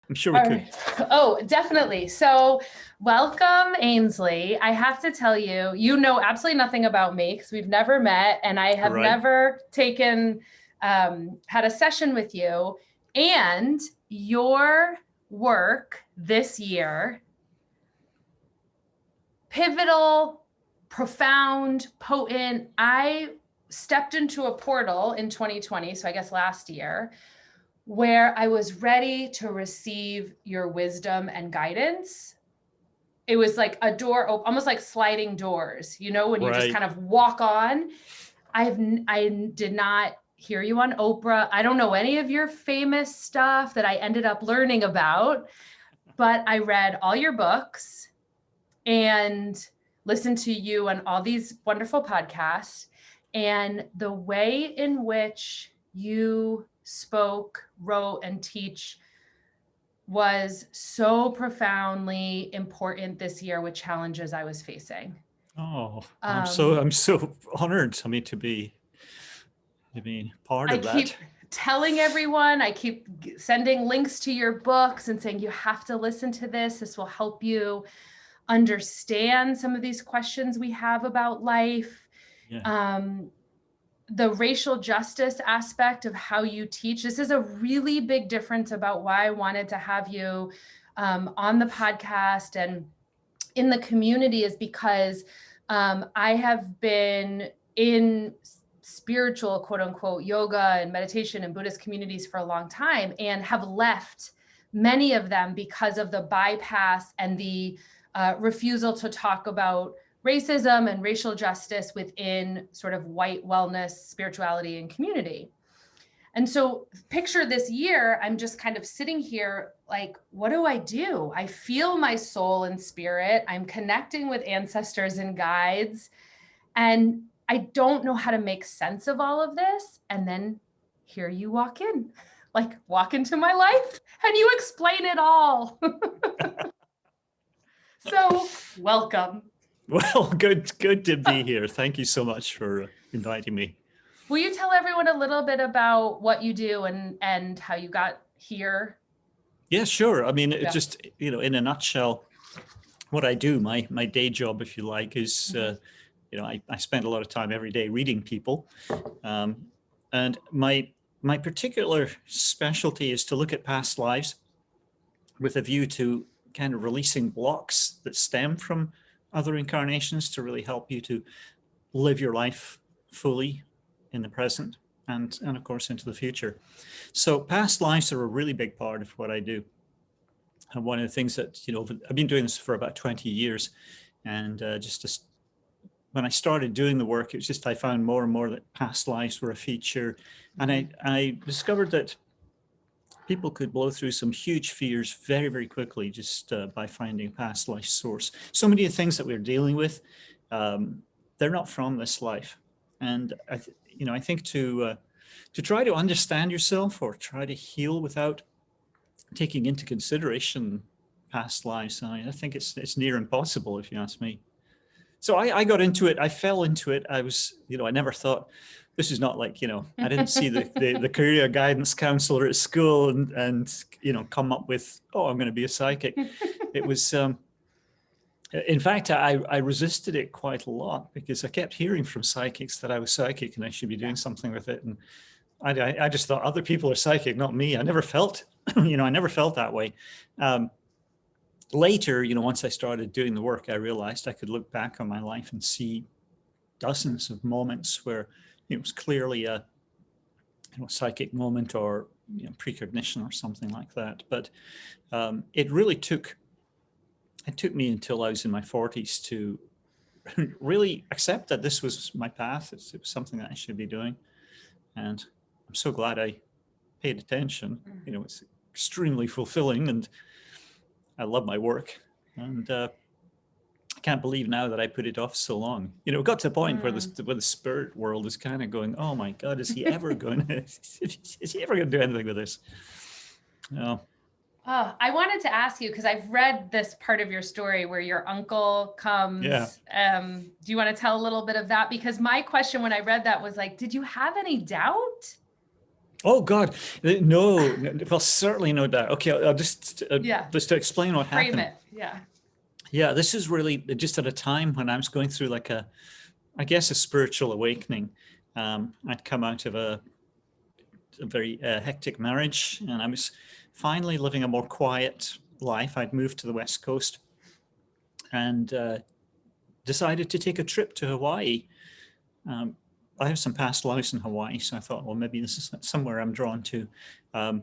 I'm sure we All could. right. Oh, definitely. So welcome, Ainslie. I have to tell you, you know absolutely nothing about me because we've never met and I have Right. never had a session with you. And your work this year, pivotal, profound, potent. I stepped into a portal in 2020, so I guess last year, where I was ready to receive your wisdom and guidance. It was like a door, almost like sliding doors, you know, when you just Right. kind of walk on. I did not hear you on Oprah. I don't know any of your famous stuff that I ended up learning about, but I read all your books and listened to you on all these wonderful podcasts. And the way in which you spoke, wrote, and teach was so profoundly important this year with challenges I was facing. Oh, I'm so Um, I'm so honored. I mean, to be part I of that. keep telling everyone, I keep sending links to your books and saying, you have to listen to this. This will help you understand some of these questions we have about life. Yeah. Um, the racial justice aspect of how you teach. This is a really big difference about why I wanted to have you on the podcast and in the community, is because I have been in spiritual, quote unquote, yoga and meditation and Buddhist communities for a long time and have left many of them because of the bypass and the refusal to talk about racism and racial justice within sort of white wellness, spirituality, and community. And so picture this year, I'm just kind of sitting here like, what do I do? I feel my soul and spirit. I'm connecting with ancestors and guides, and I don't know how to make sense of all of this. And then here you walk in, like walk into my life and you explain it all. So welcome. Well, good to be here. Thank you so much for inviting me. Will you tell everyone a little bit about what you do and how you got here? Yeah, sure. I mean, it Yeah. just, in a nutshell, what I do, my day job, if you like, is, I spend a lot of time every day reading people. And my particular specialty is to look at past lives with a view to kind of releasing blocks that stem from other incarnations to really help you to live your life fully in the present and of course into the future. So past lives are a really big part of what I do. And one of the things that, I've been doing this for about 20 years. And when I started doing the work, it was just I found more and more that past lives were a feature. And I discovered that people could blow through some huge fears very, very quickly just by finding past life source. So many of the things that we're dealing with, they're not from this life. And I think to try to understand yourself or try to heal without taking into consideration past lives, I think it's near impossible, if you ask me. So I got into it. I fell into it. I was, I never thought, this is not like, I didn't see the career guidance counselor at school and come up with, oh, I'm going to be a psychic. It was, in fact, I resisted it quite a lot because I kept hearing from psychics that I was psychic and I should be doing something with it. And I just thought other people are psychic, not me. I never felt, I never felt that way. Later, once I started doing the work, I realized I could look back on my life and see dozens of moments where it was clearly a psychic moment or precognition or something like that. But it really took me until I was in my 40s to really accept that this was my path. It was something that I should be doing. And I'm so glad I paid attention. It's extremely fulfilling and I love my work. And I can't believe now that I put it off so long. It got to a point where the spirit world is kind of going, oh my God, is he ever going to do anything with this? No. Oh, I wanted to ask you because I've read this part of your story where your uncle comes. Yeah. Do you want to tell a little bit of that? Because my question when I read that was like, did you have any doubt? Oh God, no, well, certainly no doubt. Okay, I'll Yeah, just to explain what frame happened. it. Yeah. Yeah, this is really just at a time when I was going through like I guess, a spiritual awakening. I'd come out of a very hectic marriage, and I was finally living a more quiet life. I'd moved to the West Coast and decided to take a trip to Hawaii. Um, I have some past lives in Hawaii, so I thought, well, maybe this is somewhere I'm drawn to. Um,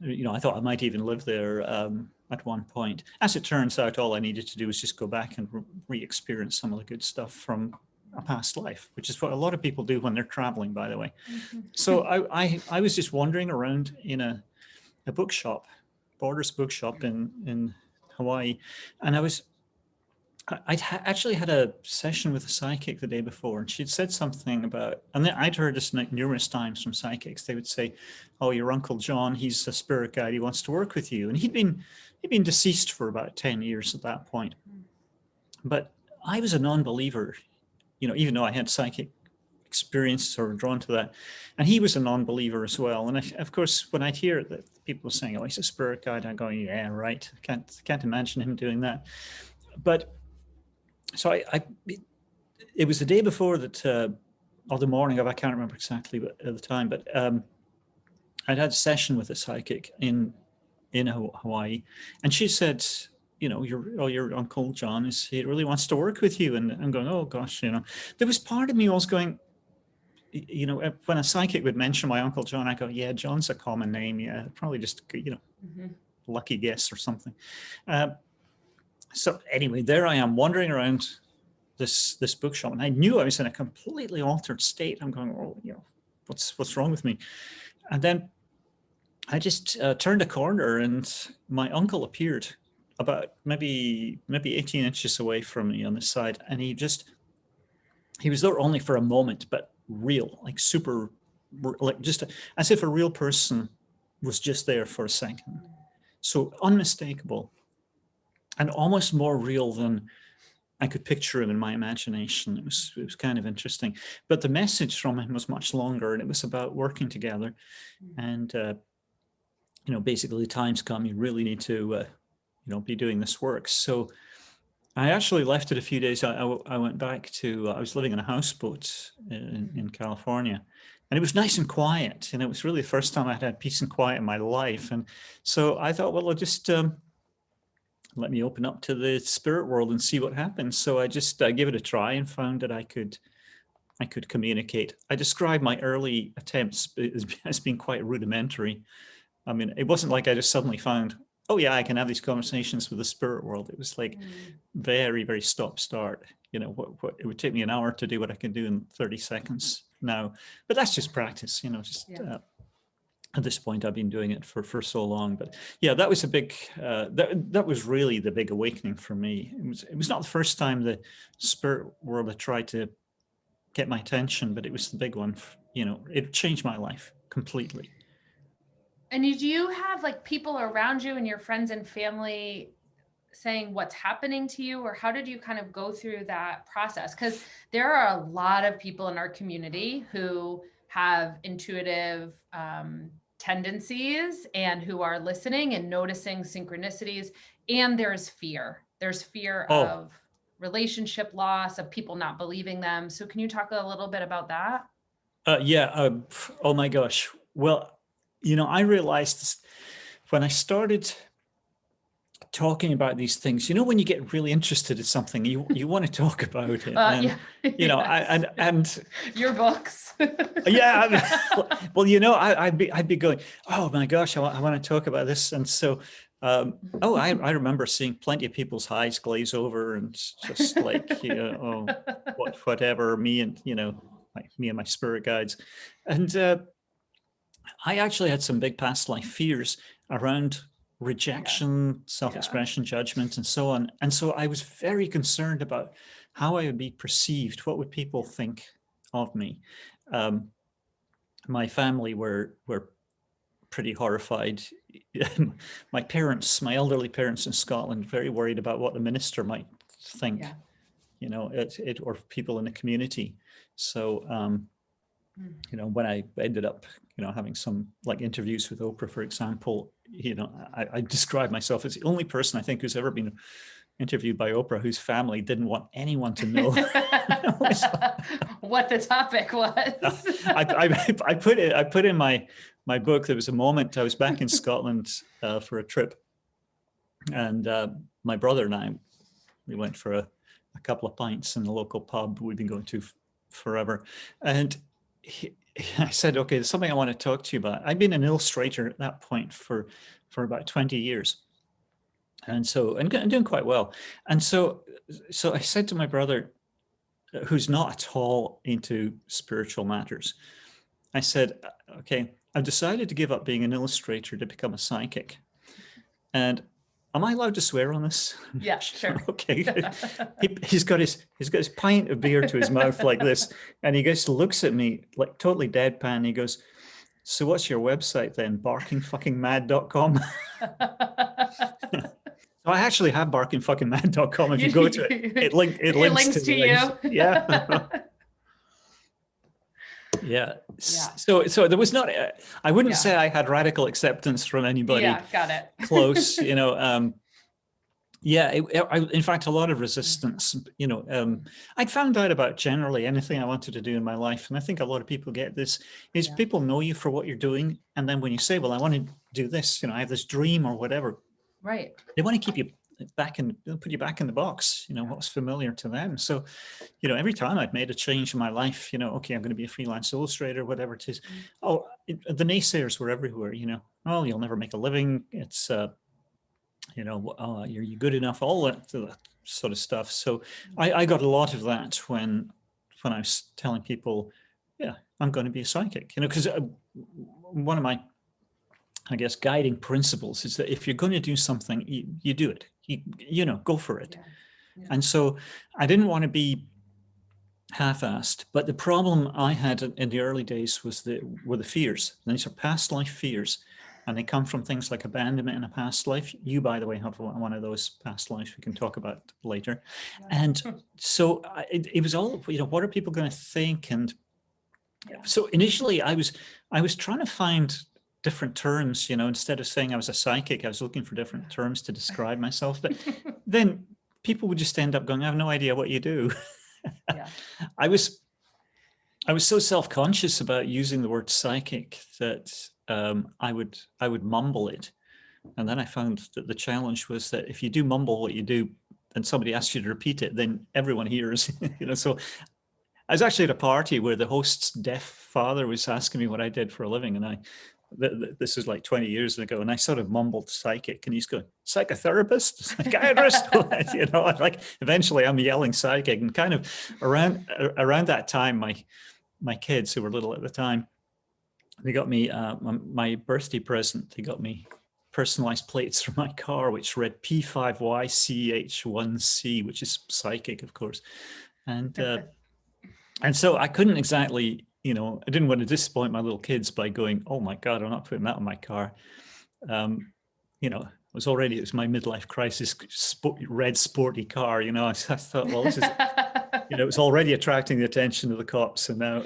I thought I might even live there at one point. As it turns out, all I needed to do was just go back and re-experience some of the good stuff from a past life, which is what a lot of people do when they're traveling, by the way. So I was just wandering around in a bookshop, Borders bookshop in Hawaii, and actually had a session with a psychic the day before, and she'd said something about, and I'd heard this numerous times from psychics. They would say, "Oh, your Uncle John, he's a spirit guide. He wants to work with you." And he'd been deceased for about 10 years at that point. But I was a non-believer, even though I had psychic experience or drawn to that, and he was a non-believer as well. And of course, when I'd hear that people saying, "Oh, he's a spirit guide," I'm going, "Yeah, right. Can't imagine him doing that." But so it was the day before that, or the morning of, I can't remember exactly at the time, but I'd had a session with a psychic in Hawaii, and she said, your Uncle John he really wants to work with you. And I'm going, oh gosh, there was part of me always going, when a psychic would mention my Uncle John, I go, yeah, John's a common name. Yeah, probably just, lucky guess or something. So anyway, there I am wandering around this bookshop, and I knew I was in a completely altered state. I'm going, oh, what's wrong with me? And then I just turned a corner, and my uncle appeared about maybe 18 inches away from me on this side, and he was there only for a moment, but real, like super, like just as if a real person was just there for a second. So unmistakable, and almost more real than I could picture him in my imagination. It was kind of interesting. But the message from him was much longer, and it was about working together. And basically, the time's come. You really need to be doing this work. So I actually left it a few days. I went back to, I was living in a houseboat in California, and it was nice and quiet. And it was really the first time I'd had peace and quiet in my life. And so I thought, well, I'll just let me open up to the spirit world and see what happens. So I just gave it a try and found that I could communicate. I describe my early attempts as being quite rudimentary. I mean, it wasn't like I just suddenly found, oh yeah, I can have these conversations with the spirit world. It was like very, very stop-start. What it would take me an hour to do what I can do in 30 seconds now. But that's just practice, at this point, I've been doing it for so long. But yeah, that was a big, that was really the big awakening for me. It was not the first time the spirit world had tried to get my attention, but it was the big one. It changed my life completely. And do you have like people around you and your friends and family saying what's happening to you, or how did you kind of go through that process? Because there are a lot of people in our community who have intuitive tendencies and who are listening and noticing synchronicities. And there's fear. There's fear of relationship loss, of people not believing them. So can you talk a little bit about that? Yeah. Oh my gosh. Well, I realized this, when I started talking about these things, when you get really interested in something, you want to talk about it. And, yes. and your books. Yeah. Well, I'd be going, oh my gosh, I want to talk about this. And so, I remember seeing plenty of people's eyes glaze over and just like, whatever, me and my spirit guides. And I actually had some big past life fears around rejection, self-expression, judgment, and so on. And so I was very concerned about how I would be perceived. What would people think of me? My family were pretty horrified. My elderly parents in Scotland, very worried about what the minister might think, or people in the community. So, when I ended up having some like interviews with Oprah, for example, I describe myself as the only person I think who's ever been interviewed by Oprah whose family didn't want anyone to know what the topic was. I put in my book, there was a moment I was back in Scotland for a trip, and my brother and I, we went for a couple of pints in the local pub we've been going to forever, and I said, okay, there's something I want to talk to you about. I've been an illustrator at that point for about 20 years. And so, and doing quite well. And so I said to my brother, who's not at all into spiritual matters, I said, okay, I've decided to give up being an illustrator to become a psychic. And am I allowed to swear on this? Yeah, sure. Okay. He's got his pint of beer to his mouth like this, and he just looks at me like totally deadpan. He goes, "So what's your website then? barkingfuckingmad.com?" So I actually have barkingfuckingmad.com. If you go to it, it links to you. Yeah. Yeah. So there was not, I wouldn't say I had radical acceptance from anybody. Yeah, got it. Close, yeah, in fact, a lot of resistance, I'd found out about generally anything I wanted to do in my life. And I think a lot of people get this, is people know you for what you're doing. And then when you say, well, I want to do this, I have this dream or whatever. Right. They want to keep you back and put you back in the box, what's familiar to them. So, every time I've made a change in my life, okay, I'm going to be a freelance illustrator, whatever it is. The naysayers were everywhere, oh, you'll never make a living. It's, you're you good enough, all that sort of stuff. So I got a lot of that when I was telling people, yeah, I'm going to be a psychic, because one of my, I guess, guiding principles is that if you're going to do something, you do it, go for it. Yeah. And so I didn't want to be half-assed, but the problem I had in the early days were the fears. And these are past life fears, and they come from things like abandonment in a past life. You, by the way, have one of those past lives we can talk about later. And so it was all, what are people going to think? And so initially I was trying to find different terms, instead of saying I was a psychic, I was looking for different terms to describe myself. But then people would just end up going, I have no idea what you do. Yeah. I was so self-conscious about using the word psychic that I would mumble it. And then I found that the challenge was that if you do mumble what you do and somebody asks you to repeat it, then everyone hears, So I was actually at a party where the host's deaf father was asking me what I did for a living. And this was like 20 years ago, and I sort of mumbled psychic, and he's going, psychotherapist, psychiatrist, like eventually I'm yelling psychic. And kind of around that time, my kids, who were little at the time, they got me my birthday present. They got me personalized plates for my car, which read P5YCH1C, which is psychic, of course. And so I couldn't exactly, I didn't want to disappoint my little kids by going, oh my God, I'm not putting that on my car. It was my midlife crisis, red sporty car, I thought, well, this is, it was already attracting the attention of the cops, and now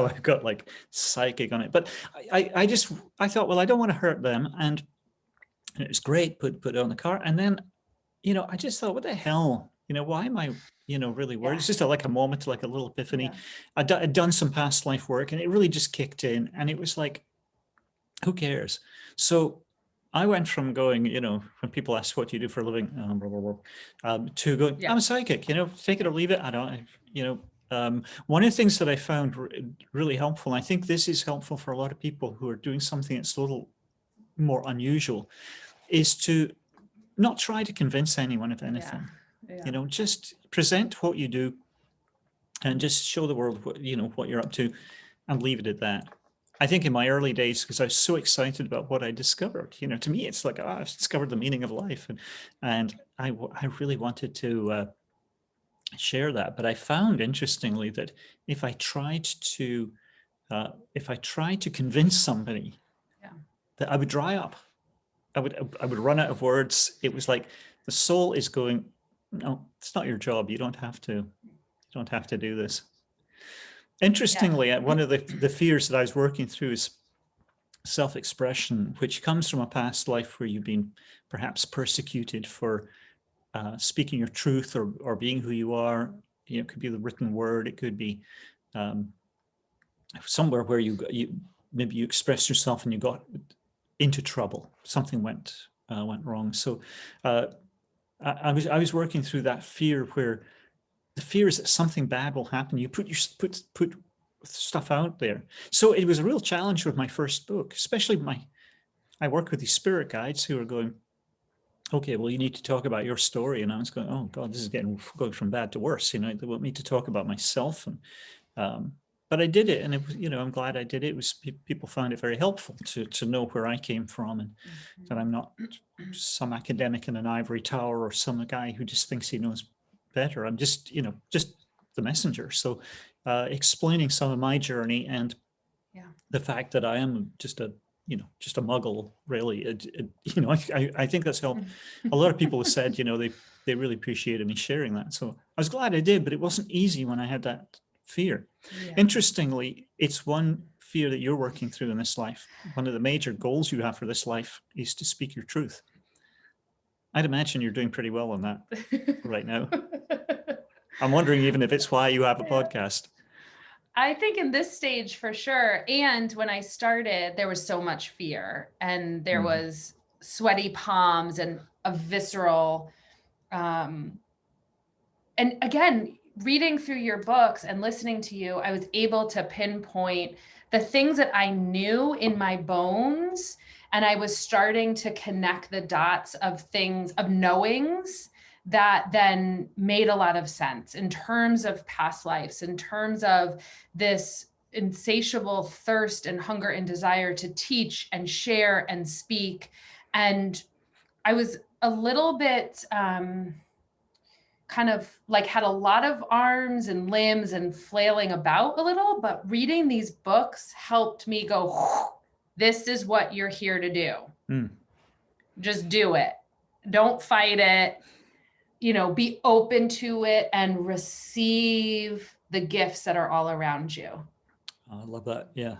I've got like psychic on it. But I thought, well, I don't want to hurt them. And it was great, put it on the car. And then, I just thought, what the hell, why am I, really worried? It's just like a moment, like a little epiphany. Yeah. I'd done some past life work, and it really just kicked in, and it was like, who cares? So I went from going, when people ask what do you do for a living, to going, I'm a psychic, take it or leave it. I don't, one of the things that I found really helpful, and I think this is helpful for a lot of people who are doing something that's a little more unusual, is to not try to convince anyone of anything. Yeah. Just present what you do and just show the world what, what you're up to, and leave it at that. I think in my early days, because I was so excited about what I discovered, to me, it's like, I've discovered the meaning of life. And I really wanted to share that. But I found, interestingly, that if I tried to convince somebody, that I would dry up. I would run out of words. It was like the soul is going, no, it's not your job. You don't have to do this. Interestingly, one of the fears that I was working through is self-expression, which comes from a past life where you've been perhaps persecuted for speaking your truth or being who you are. It could be the written word. It could be somewhere where maybe you expressed yourself and you got into trouble. Something went wrong. So I was working through that fear, where the fear is that something bad will happen. You put stuff out there. So it was a real challenge with my first book, especially I work with these spirit guides who are going, okay, well, you need to talk about your story. And I was going, oh God, this is going from bad to worse. They want me to talk about myself. And but I did it, and it was, I'm glad I did it. It was, people found it very helpful to know where I came from, and that I'm not some academic in an ivory tower or some guy who just thinks he knows better. I'm just, just the messenger. So explaining some of my journey and the fact that I am just a muggle, really. I think that's helped. A lot of people have said, they really appreciated me sharing that. So I was glad I did, but it wasn't easy when I had that fear. Yeah. Interestingly, it's one fear that you're working through in this life. One of the major goals you have for this life is to speak your truth. I'd imagine you're doing pretty well on that right now. I'm wondering even if it's why you have a podcast. I think in this stage for sure. And when I started, there was so much fear, and there was sweaty palms and a visceral, and again, reading through your books and listening to you, I was able to pinpoint the things that I knew in my bones. And I was starting to connect the dots of things, of knowings that then made a lot of sense in terms of past lives, in terms of this insatiable thirst and hunger and desire to teach and share and speak. And I was a little bit kind of like had a lot of arms and limbs and flailing about a little, but reading these books helped me go, this is what you're here to do. Just do it. Don't fight it. Be open to it and receive the gifts that are all around you. I love that. Yeah.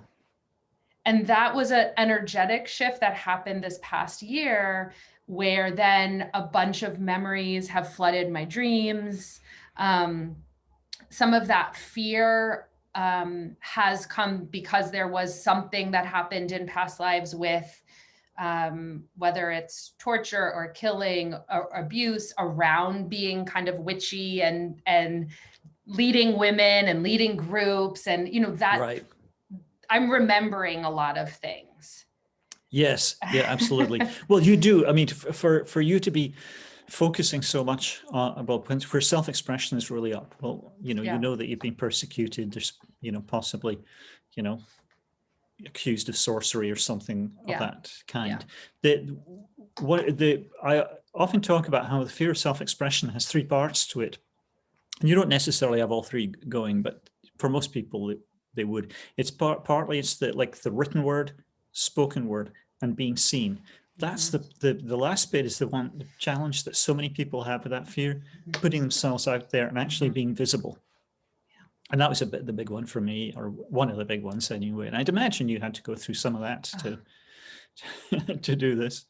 And that was an energetic shift that happened this past year, where then a bunch of memories have flooded my dreams. Some of that fear has come because there was something that happened in past lives with whether it's torture or killing or abuse around being kind of witchy and leading women and leading groups. And, that right. I'm remembering a lot of things. Yes. Yeah, absolutely. Well, you do. I mean, for you to be focusing so much about where self-expression is really up. Well, you know that you've been persecuted. There's, possibly, accused of sorcery or something of that kind. I often talk about how the fear of self-expression has three parts to it. And you don't necessarily have all three going, but for most people, they would. It's partly it's the written word, spoken word, and being seen. That's the last bit is the challenge that so many people have with that fear, putting themselves out there and actually being visible. And that was the big one for me, or one of the big ones anyway. And I'd imagine you had to go through some of that to do this.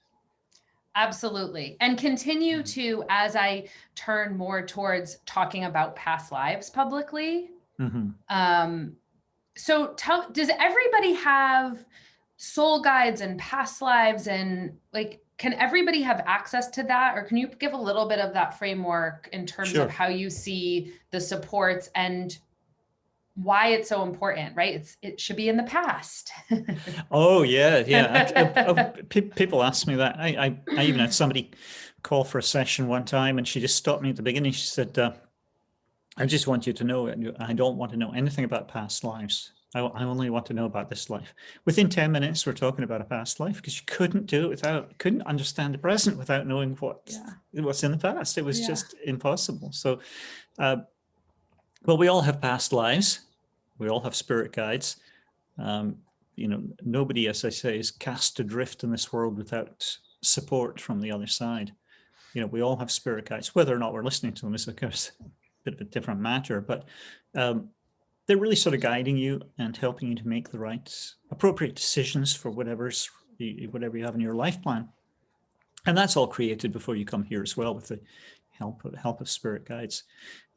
Absolutely. And continue to, as I turn more towards talking about past lives publicly. So does everybody have soul guides and past lives, and can everybody have access to that? Or can you give a little bit of that framework in terms of how you see the supports and why it's so important, right? It should be in the past. Oh yeah. People ask me that. I even had somebody call for a session one time, and she just stopped me at the beginning. She said, I just want you to know, I don't want to know anything about past lives. I only want to know about this life. Within 10 minutes, we're talking about a past life, because you couldn't do it couldn't understand the present without knowing what's in the past. It was just impossible. So, well, we all have past lives. We all have spirit guides. Nobody, as I say, is cast adrift in this world without support from the other side. We all have spirit guides. Whether or not we're listening to them is, of course, a bit of a different matter. But they're really sort of guiding you and helping you to make the right, appropriate decisions for whatever you have in your life plan. And that's all created before you come here as well, with the help of spirit guides.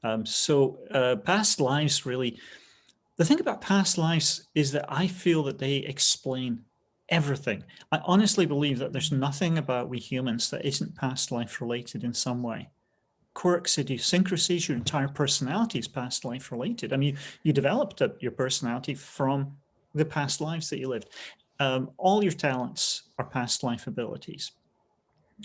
Past lives, really, the thing about past lives is that I feel that they explain everything. I honestly believe that there's nothing about we humans that isn't past life related in some way. Quirks, idiosyncrasies, your entire personality is past life related. I mean, you developed your personality from the past lives that you lived. All your talents are past life abilities.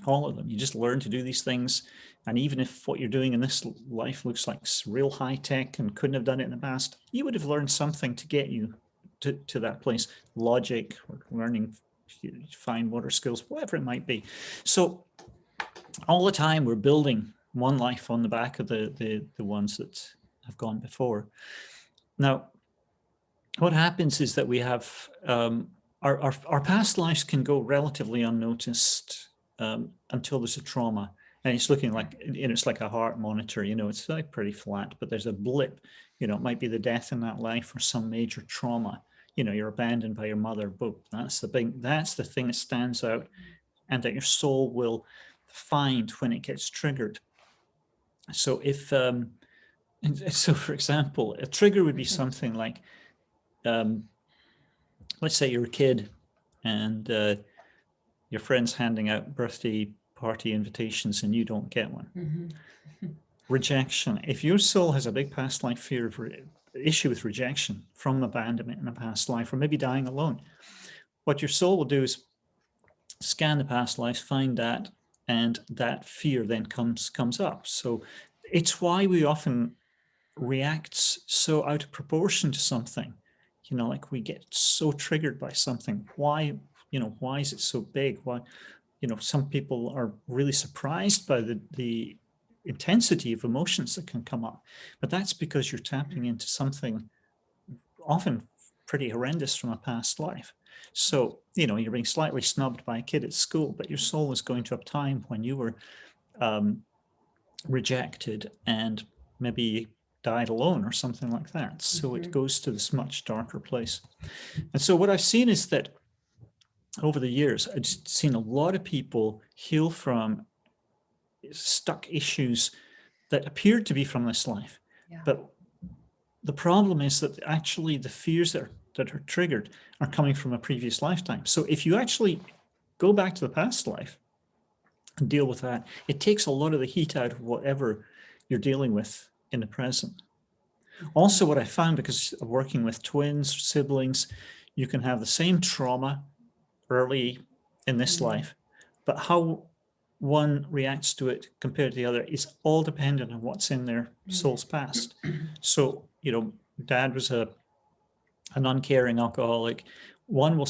All of them. You just learn to do these things. And even if what you're doing in this life looks like real high tech and couldn't have done it in the past, you would have learned something to get you to that place. Logic, or learning fine motor skills, whatever it might be. So all the time we're building one life on the back of the ones that have gone before. Now, what happens is that we have our past lives can go relatively unnoticed until there's a trauma, and it's looking like, it's like a heart monitor, it's like pretty flat, but there's a blip, it might be the death in that life or some major trauma. You're abandoned by your mother, but that's the thing that stands out, and that your soul will find when it gets triggered. So for example, a trigger would be something like, let's say you're a kid and your friend's handing out birthday party invitations and you don't get one. Mm-hmm. Rejection. If your soul has a big past life fear of issue with rejection from abandonment in a past life, or maybe dying alone, what your soul will do is scan the past lives, find that, and that fear then comes up. So it's why we often react so out of proportion to something. Like we get so triggered by something. Why is it so big? Why, some people are really surprised by the intensity of emotions that can come up, but that's because you're tapping into something often pretty horrendous from a past life. So, you're being slightly snubbed by a kid at school, but your soul is going to a time when you were rejected and maybe died alone or something like that. So it goes to this much darker place. And so what I've seen is that over the years, I've just seen a lot of people heal from stuck issues that appeared to be from this life. Yeah. But the problem is that actually the fears that are triggered are coming from a previous lifetime. So if you actually go back to the past life and deal with that, it takes a lot of the heat out of whatever you're dealing with in the present. Also, what I found, because of working with twins or siblings, you can have the same trauma early in this life, but how one reacts to it compared to the other is all dependent on what's in their soul's past. So, dad was an uncaring alcoholic. One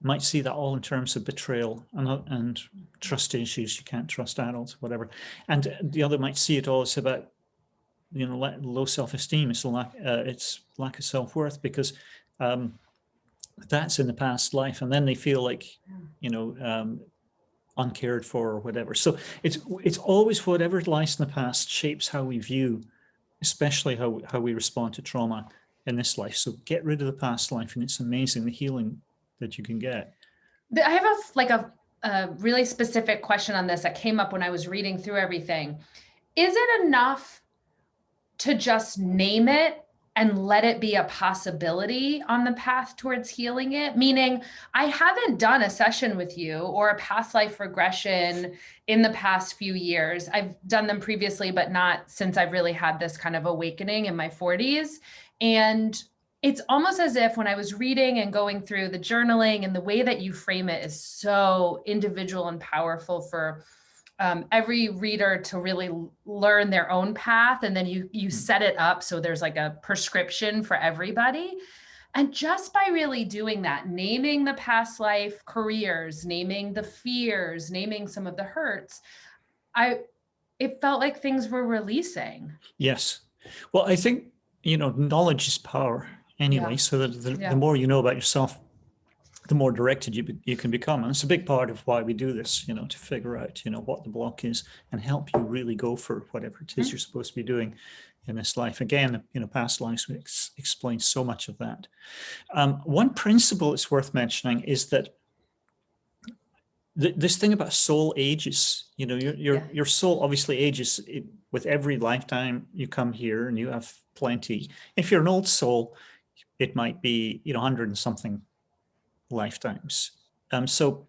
might see that all in terms of betrayal and trust issues. You can't trust adults, whatever. And the other might see it all as about, low self-esteem. It's lack of self-worth, because that's in the past life, and then they feel like, uncared for or whatever. So it's always whatever lies in the past shapes how we view, especially how we respond to trauma in this life. So get rid of the past life, and it's amazing the healing that you can get. I have a really specific question on this that came up when I was reading through everything. Is it enough to just name it and let it be a possibility on the path towards healing it? Meaning, I haven't done a session with you or a past life regression in the past few years. I've done them previously, but not since I've really had this kind of awakening in my 40s. And it's almost as if when I was reading and going through the journaling, and the way that you frame it is so individual and powerful for every reader to really learn their own path. And then you set it up so there's like a prescription for everybody. And just by really doing that, naming the past life careers, naming the fears, naming some of the hurts, it felt like things were releasing. Yes. Well, I think, knowledge is power anyway. Yeah. So that the more you know about yourself, the more directed you can become. And it's a big part of why we do this, to figure out, what the block is and help you really go for whatever it is you're supposed to be doing in this life. Again, past lives would explain so much of that. One principle that's worth mentioning is that this thing about soul ages. Your soul obviously ages with every lifetime you come here, and you have plenty. If you're an old soul, it might be 100 and something lifetimes. So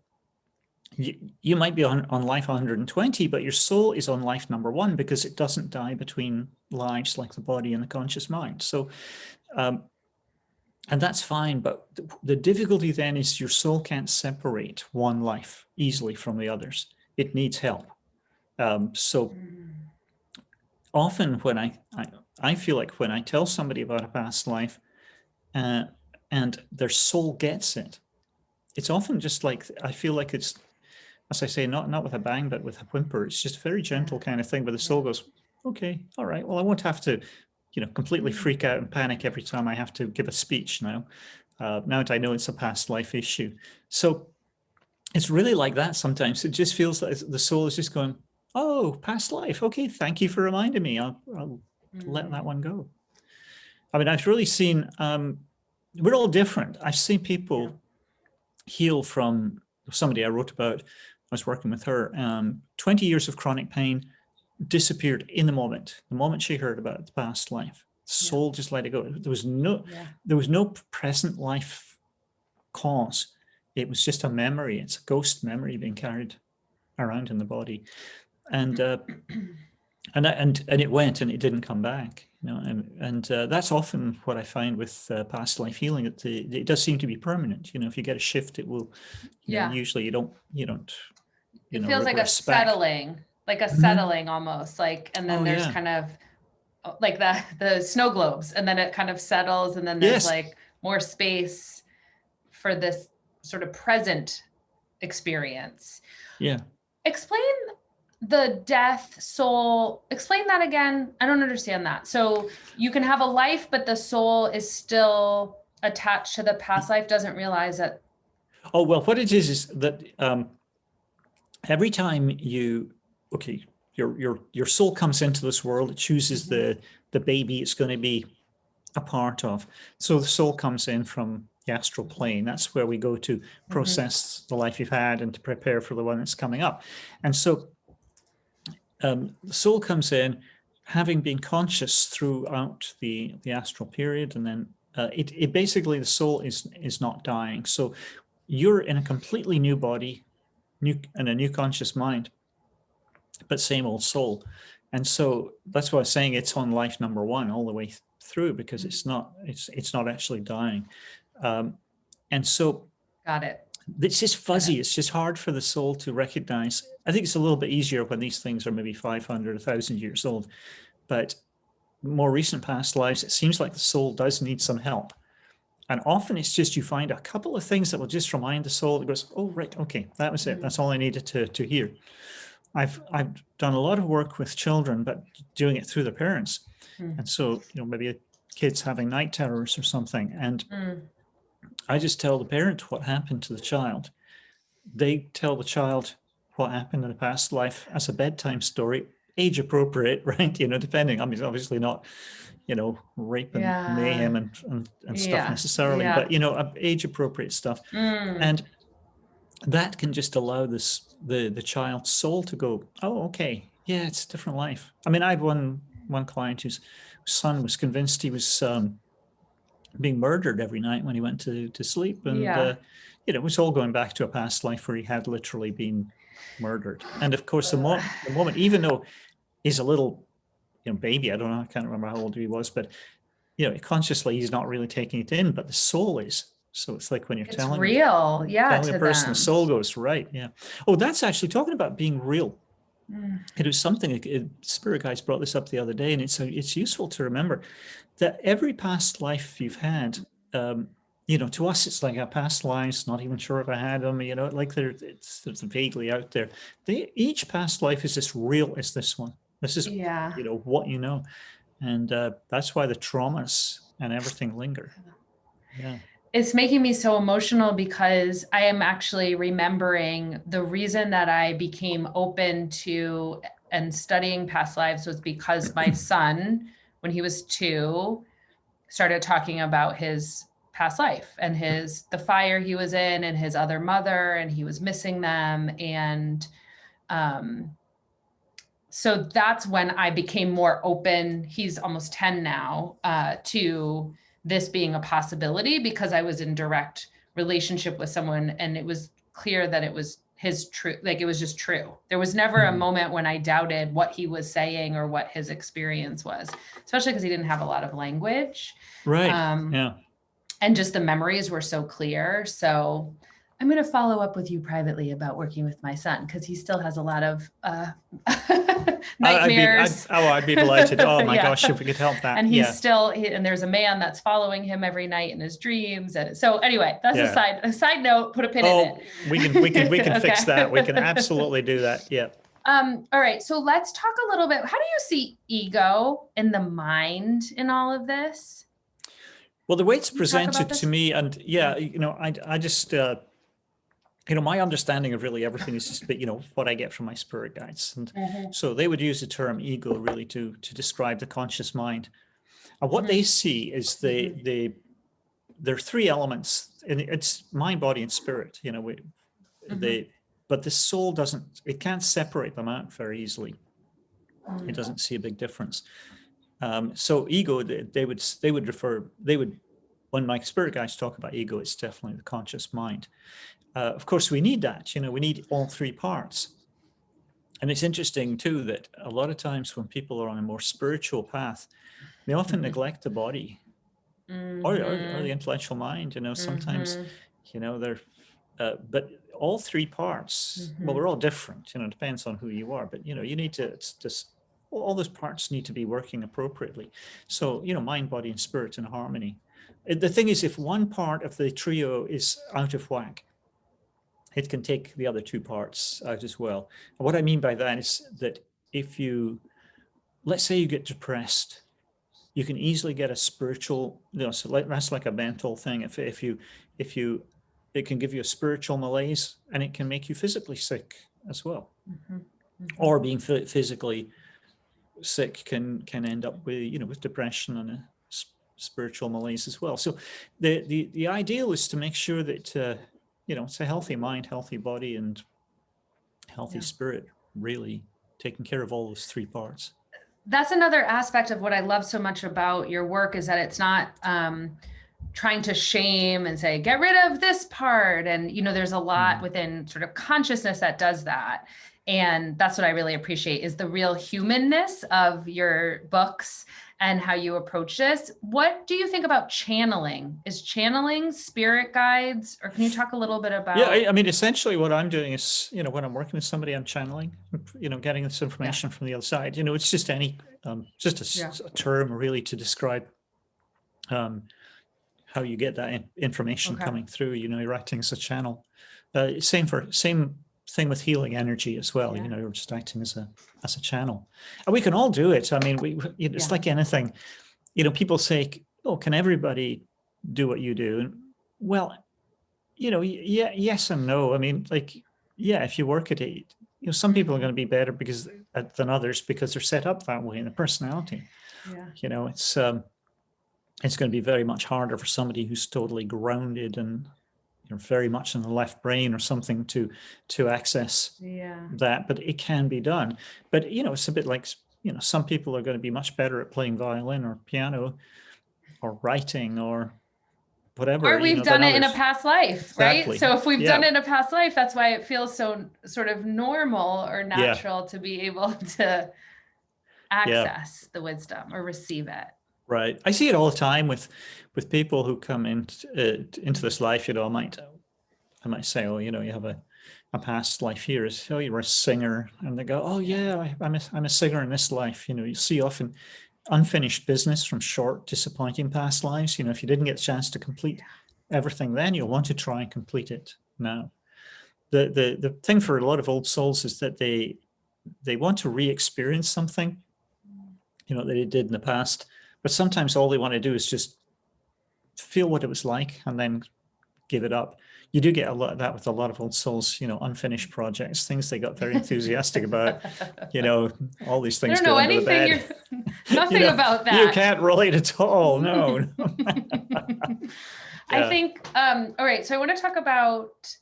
you might be on life 120, but your soul is on life number 1 because it doesn't die between lives like the body and the conscious mind. So, and that's fine, but the difficulty then is your soul can't separate one life easily from the others. It needs help. So often when I feel like when I tell somebody about a past life and their soul gets it, it's often just like, I feel like it's, as I say, not with a bang, but with a whimper. It's just a very gentle kind of thing where the soul goes, okay, all right, well, I won't have to, completely freak out and panic every time I have to give a speech now. Now that I know it's a past life issue. So it's really like that sometimes. It just feels like the soul is just going, oh, past life. Okay, thank you for reminding me. I'll let that one go. I mean, I've really seen, we're all different. I've seen people heal from somebody I wrote about. I was working with her, 20 years of chronic pain disappeared in the moment she heard about the past life. Soul just let it go. There was no present life cause. It was just a memory. It's a ghost memory being carried around in the body. And it went and it didn't come back. And that's often what I find with past life healing. It does seem to be permanent. If you get a shift, it will. Usually you don't. It feels like a settling, almost like, and then there's kind of like the snow globes, and then it kind of settles, and then there's like more space for this sort of present experience. Yeah. Explain the death, soul, explain that again. I don't understand that. So you can have a life, but the soul is still attached to the past life, doesn't realize it. Oh, well, what it is that every time your soul comes into this world, it chooses the baby it's going to be a part of. So the soul comes in from the astral plane. That's where we go to process the life you've had and to prepare for the one that's coming up. And so the soul comes in having been conscious throughout the astral period, and then it basically, the soul is not dying. So you're in a completely new body, and a new conscious mind, but same old soul. And so that's why I was saying it's on life number 1 all the way through, because it's not actually dying. And so got it. It's just fuzzy. It's just hard for the soul to recognize. I think it's a little bit easier when these things are maybe 500, 1,000 years old, but more recent past lives, it seems like the soul does need some help. And often it's just, you find a couple of things that will just remind the soul that goes, oh, right, okay, that was it. That's all I needed to hear. I've done a lot of work with children, but doing it through the parents. And so, maybe kids having night terrors or something. And I just tell the parent what happened to the child. They tell the child what happened in the past life as a bedtime story, age appropriate, right? Depending. I mean, obviously not, rape and mayhem and stuff necessarily, but age appropriate stuff. And that can just allow the child's soul to go, oh, okay, yeah, it's a different life. I mean, I had one client whose son was convinced he was being murdered every night when he went to sleep, and it was all going back to a past life where he had literally been murdered. And of course, the moment, even though he's a little baby, I don't know, I can't remember how old he was, but consciously he's not really taking it in, but the soul is. So it's like when you're telling real, telling a person, the soul goes, right, yeah. Oh, that's actually talking about being real. It was something, Spirit Guides brought this up the other day, and it's useful to remember that every past life you've had, to us, it's like a past lives, not even sure if I had them, like it's vaguely out there. Each past life is as real as this one. This is, what you know. And that's why the traumas and everything linger. Yeah. It's making me so emotional because I am actually remembering the reason that I became open to and studying past lives was because my son when he was 2, started talking about his past life and the fire he was in and his other mother, and he was missing them. And so that's when I became more open. He's almost 10 now, to this being a possibility, because I was in direct relationship with someone and it was clear that it was his truth. Like, it was just true. There was never a moment when I doubted what he was saying or what his experience was, especially because he didn't have a lot of language. Right. Yeah. And just the memories were so clear. So I'm going to follow up with you privately about working with my son, because he still has a lot of nightmares. I'd be delighted. Oh my gosh, if we could help that. And he's still, and there's a man that's following him every night in his dreams. And so anyway, that's a side note, put a pin in it. We can fix that. We can absolutely do that. Yeah. All right. So let's talk a little bit. How do you see ego and the mind in all of this? Well, the way it's presented to me, and I just, my understanding of really everything is just, what I get from my spirit guides. And so they would use the term ego really to describe the conscious mind. And what they see is there are 3 elements, and it's mind, body, and spirit, but the soul it can't separate them out very easily. It doesn't see a big difference. So ego, when my spirit guides talk about ego, it's definitely the conscious mind. Of course, we need that, we need all 3 parts. And it's interesting too, that a lot of times when people are on a more spiritual path, they often neglect the body or the intellectual mind, sometimes, they're, but all 3 parts, well, we're all different, it depends on who you are, but, you need to, it's just, all those parts need to be working appropriately. So, mind, body, and spirit in harmony. The thing is, if one part of the trio is out of whack, it can take the other 2 parts out as well. And what I mean by that is that if let's say you get depressed, you can easily get a spiritual, so that's like a mental thing. It can give you a spiritual malaise, and it can make you physically sick as well. Or being physically sick can end up with, with depression and a spiritual malaise as well. So the ideal is to make sure that, it's a healthy mind, healthy body, and healthy spirit, really taking care of all those 3 parts. That's another aspect of what I love so much about your work, is that it's not trying to shame and say, get rid of this part. And, there's a lot within sort of consciousness that does that. And that's what I really appreciate, is the real humanness of your books and how you approach this. What do you think about channeling? Is channeling spirit guides, or can you talk a little bit about? Yeah, I mean, essentially what I'm doing is, when I'm working with somebody, I'm channeling, getting this information from the other side. It's just a term really to describe how you get that information coming through. You're acting as a channel. Same thing with healing energy as well. You're just acting as a channel, and we can all do it. I mean, it's like anything. People say, "Oh, can everybody do what you do?" And, well, yes and no. I mean, if you work at it, some people are going to be better than others because they're set up that way in the personality. It's going to be very much harder for somebody who's totally grounded and very much in the left brain or something to access that, but it can be done. But it's a bit like, some people are going to be much better at playing violin or piano or writing or whatever. Or we've done it in a past life, Exactly. right? So if we've done it in a past life, that's why it feels so sort of normal or natural to be able to access the wisdom or receive it. Right. I see it all the time with people who come into this life. I might say, oh, you have a past life here. Oh, you were a singer, and they go, oh yeah, I'm a singer in this life. You see often unfinished business from short, disappointing past lives. If you didn't get a chance to complete everything, then you'll want to try and complete it now. The thing for a lot of old souls is that they want to re-experience something, that they did in the past. But sometimes all they want to do is just feel what it was like and then give it up. You do get a lot of that with a lot of old souls, unfinished projects, things they got very enthusiastic about, all these things go under the bed. Nothing about that. You can't relate at all. No. I think, all right, so I want to talk about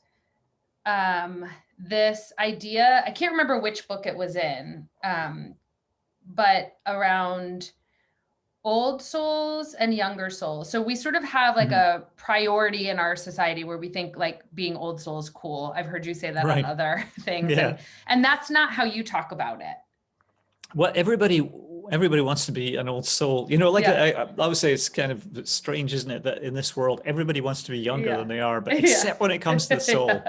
this idea. I can't remember which book it was in, but around old souls and younger souls. So we sort of have like a priority in our society where we think like being old soul is cool. I've heard you say that on other things. Yeah. And that's not how you talk about it. Well, everybody wants to be an old soul. Like I would say it's kind of strange, isn't it, that in this world, everybody wants to be younger than they are, but except when it comes to the soul.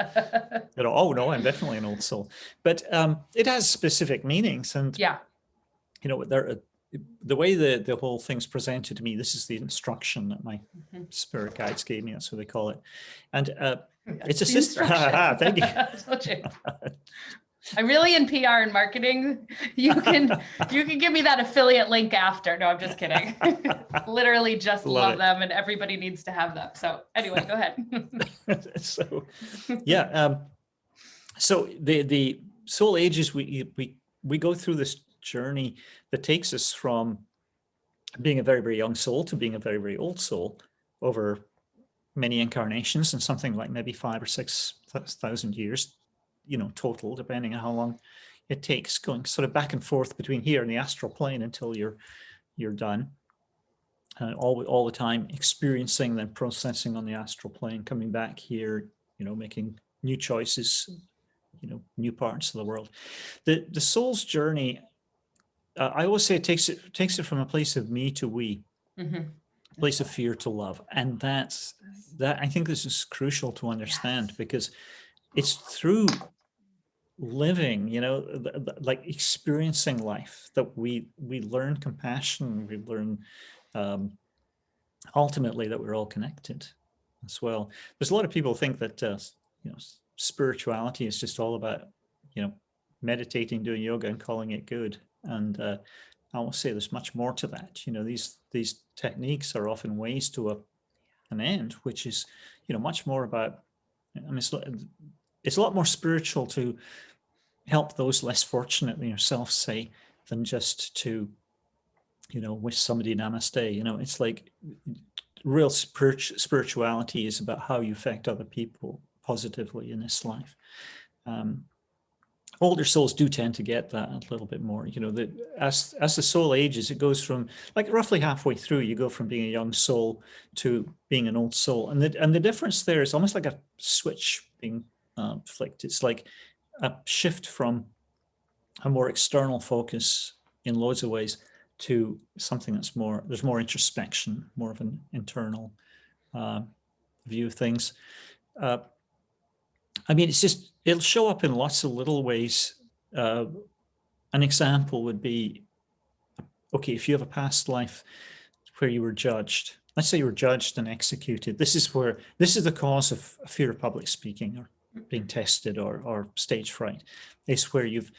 Oh no, I'm definitely an old soul. But it has specific meanings. And, the way the whole thing's presented to me, this is the instruction that my spirit guides gave me. That's what they call it. And it's a sister. Thank you. I'm really in PR and marketing. You can give me that affiliate link after. No, I'm just kidding. Literally just love them, and everybody needs to have them. So anyway, go ahead. So the soul ages, we go through this journey that takes us from being a very, very young soul to being a very, very old soul over many incarnations, and something like maybe 5,000 or 6,000 years, total, depending on how long it takes, going sort of back and forth between here and the astral plane until you're done. All the time experiencing, then processing on the astral plane, coming back here, making new choices, new parts of the world. The soul's journey, I always say it takes it from a place of me to we, a place of fear to love. And that I think this is crucial to understand, because it's through living, like experiencing life, that we learn compassion. We learn ultimately that we're all connected as well. There's a lot of people think that spirituality is just all about meditating, doing yoga, and calling it good. And I will say there's much more to that. These techniques are often ways to an end, which is much more about. It's a lot more spiritual to help those less fortunate than yourself, say, than just to wish somebody namaste. It's like real spirituality is about how you affect other people positively in this life. Older souls do tend to get that a little bit more. As the soul ages, it goes from, like, roughly halfway through, you go from being a young soul to being an old soul, and the difference there is almost like a switch being flicked. It's like a shift from a more external focus in loads of ways to something there's more introspection, more of an internal view of things. It'll show up in lots of little ways. An example would be, okay, if you have a past life where you were judged, let's say you were judged and executed. This is the cause of fear of public speaking, or being tested, or stage fright. It's where you've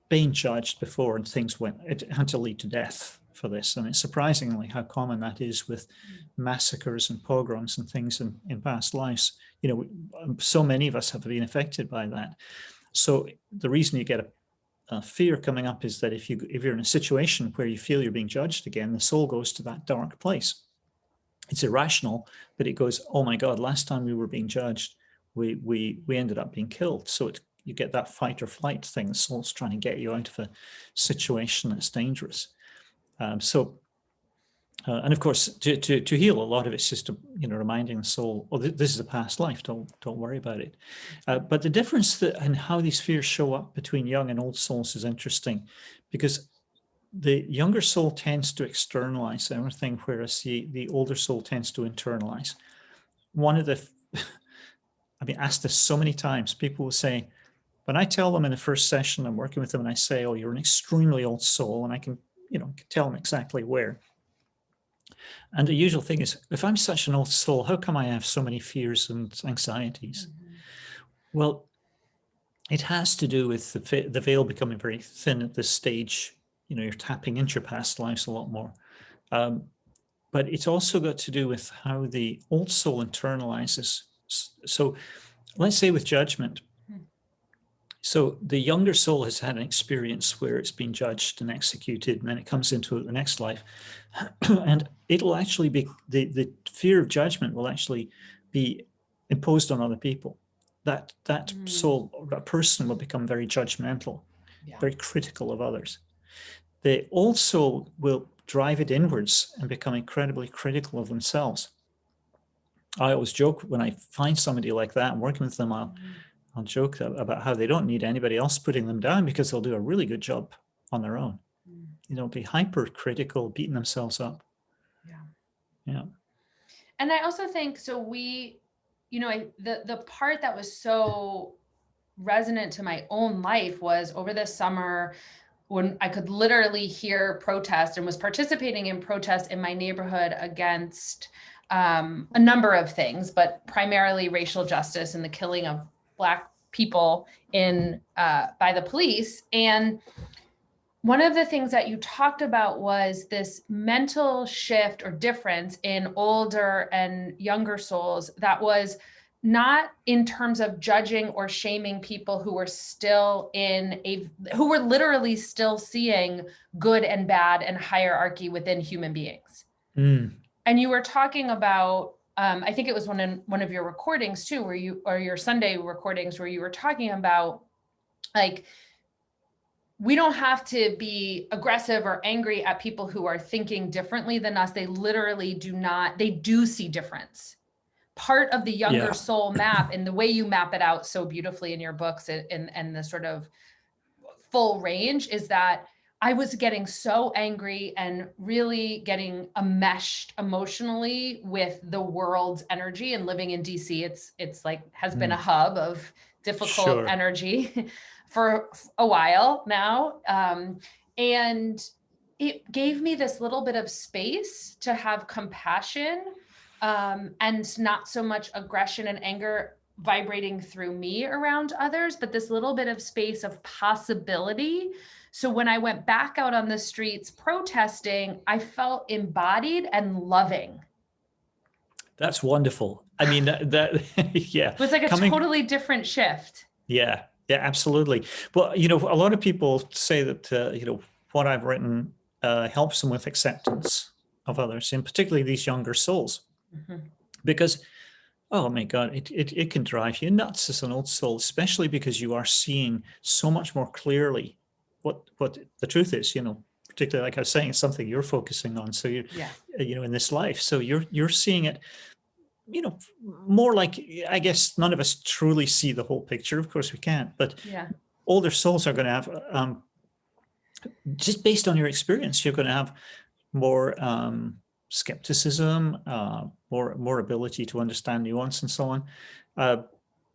been judged before and it had to lead to death for this. And it's surprisingly how common that is with massacres and pogroms and things in past lives. So many of us have been affected by that. So the reason you get a fear coming up is that if you're in a situation where you feel you're being judged again, the soul goes to that dark place. It's irrational, but it goes, oh my God, last time we were being judged, we ended up being killed. So you get that fight or flight thing. The soul's trying to get you out of a situation that's dangerous. And of course, to heal, a lot of it's just reminding the soul, oh, this is a past life. Don't worry about it. But the difference in how these fears show up between young and old souls is interesting, because the younger soul tends to externalize everything, whereas the older soul tends to internalize. One of the, I've been asked this so many times. People will say, when I tell them in the first session, I'm working with them, and I say, oh, you're an extremely old soul, and I can tell them exactly where. And the usual thing is, if I'm such an old soul, how come I have so many fears and anxieties? Mm-hmm. Well, it has to do with the veil becoming very thin at this stage. You're tapping into your past lives a lot more. But it's also got to do with how the old soul internalizes. So let's say with judgment, So the younger soul has had an experience where it's been judged and executed, and then it comes into the next life. And it'll actually be, the fear of judgment will actually be imposed on other people. That soul, or that person will become very judgmental, very critical of others. They also will drive it inwards and become incredibly critical of themselves. I always joke when I find somebody like that and working with them, I'll joke about how they don't need anybody else putting them down because they'll do a really good job on their own. You know, be hypercritical, beating themselves up. Yeah. And I also think, so we, you know, the part that was so resonant to my own life was over the summer when I could literally hear protest and was participating in protests in my neighborhood against a number of things, but primarily racial justice and the killing of Black people by the police. And one of the things that you talked about was this mental shift or difference in older and younger souls that was not in terms of judging or shaming people who were still who were literally still seeing good and bad and hierarchy within human beings. And you were talking about, I think it was one of your recordings too, or your Sunday recordings where you were talking about, like, we don't have to be aggressive or angry at people who are thinking differently than us. They literally they do see difference. Part of the younger soul map, and the way you map it out so beautifully in your books and the sort of full range, is that I was getting so angry and really getting enmeshed emotionally with the world's energy, and living in DC, it's like has been a hub of difficult energy for a while now. And it gave me this little bit of space to have compassion, and not so much aggression and anger vibrating through me around others, but this little bit of space of possibility. So when I went back out on the streets protesting, I felt embodied and loving. That's wonderful. I mean, that yeah. It was like a totally different shift. Yeah, absolutely. Well, you know, a lot of people say that, you know, what I've written helps them with acceptance of others, and particularly these younger souls. Because, oh my God, it can drive you nuts as an old soul, especially because you are seeing so much more clearly what the truth is, you know, particularly, like I was saying, it's something you're focusing on. So you know, in this life, so you're seeing it, you know, more like, I guess none of us truly see the whole picture. Of course we can't, but older souls are going to have, just based on your experience, you're going to have more skepticism, more ability to understand nuance and so on.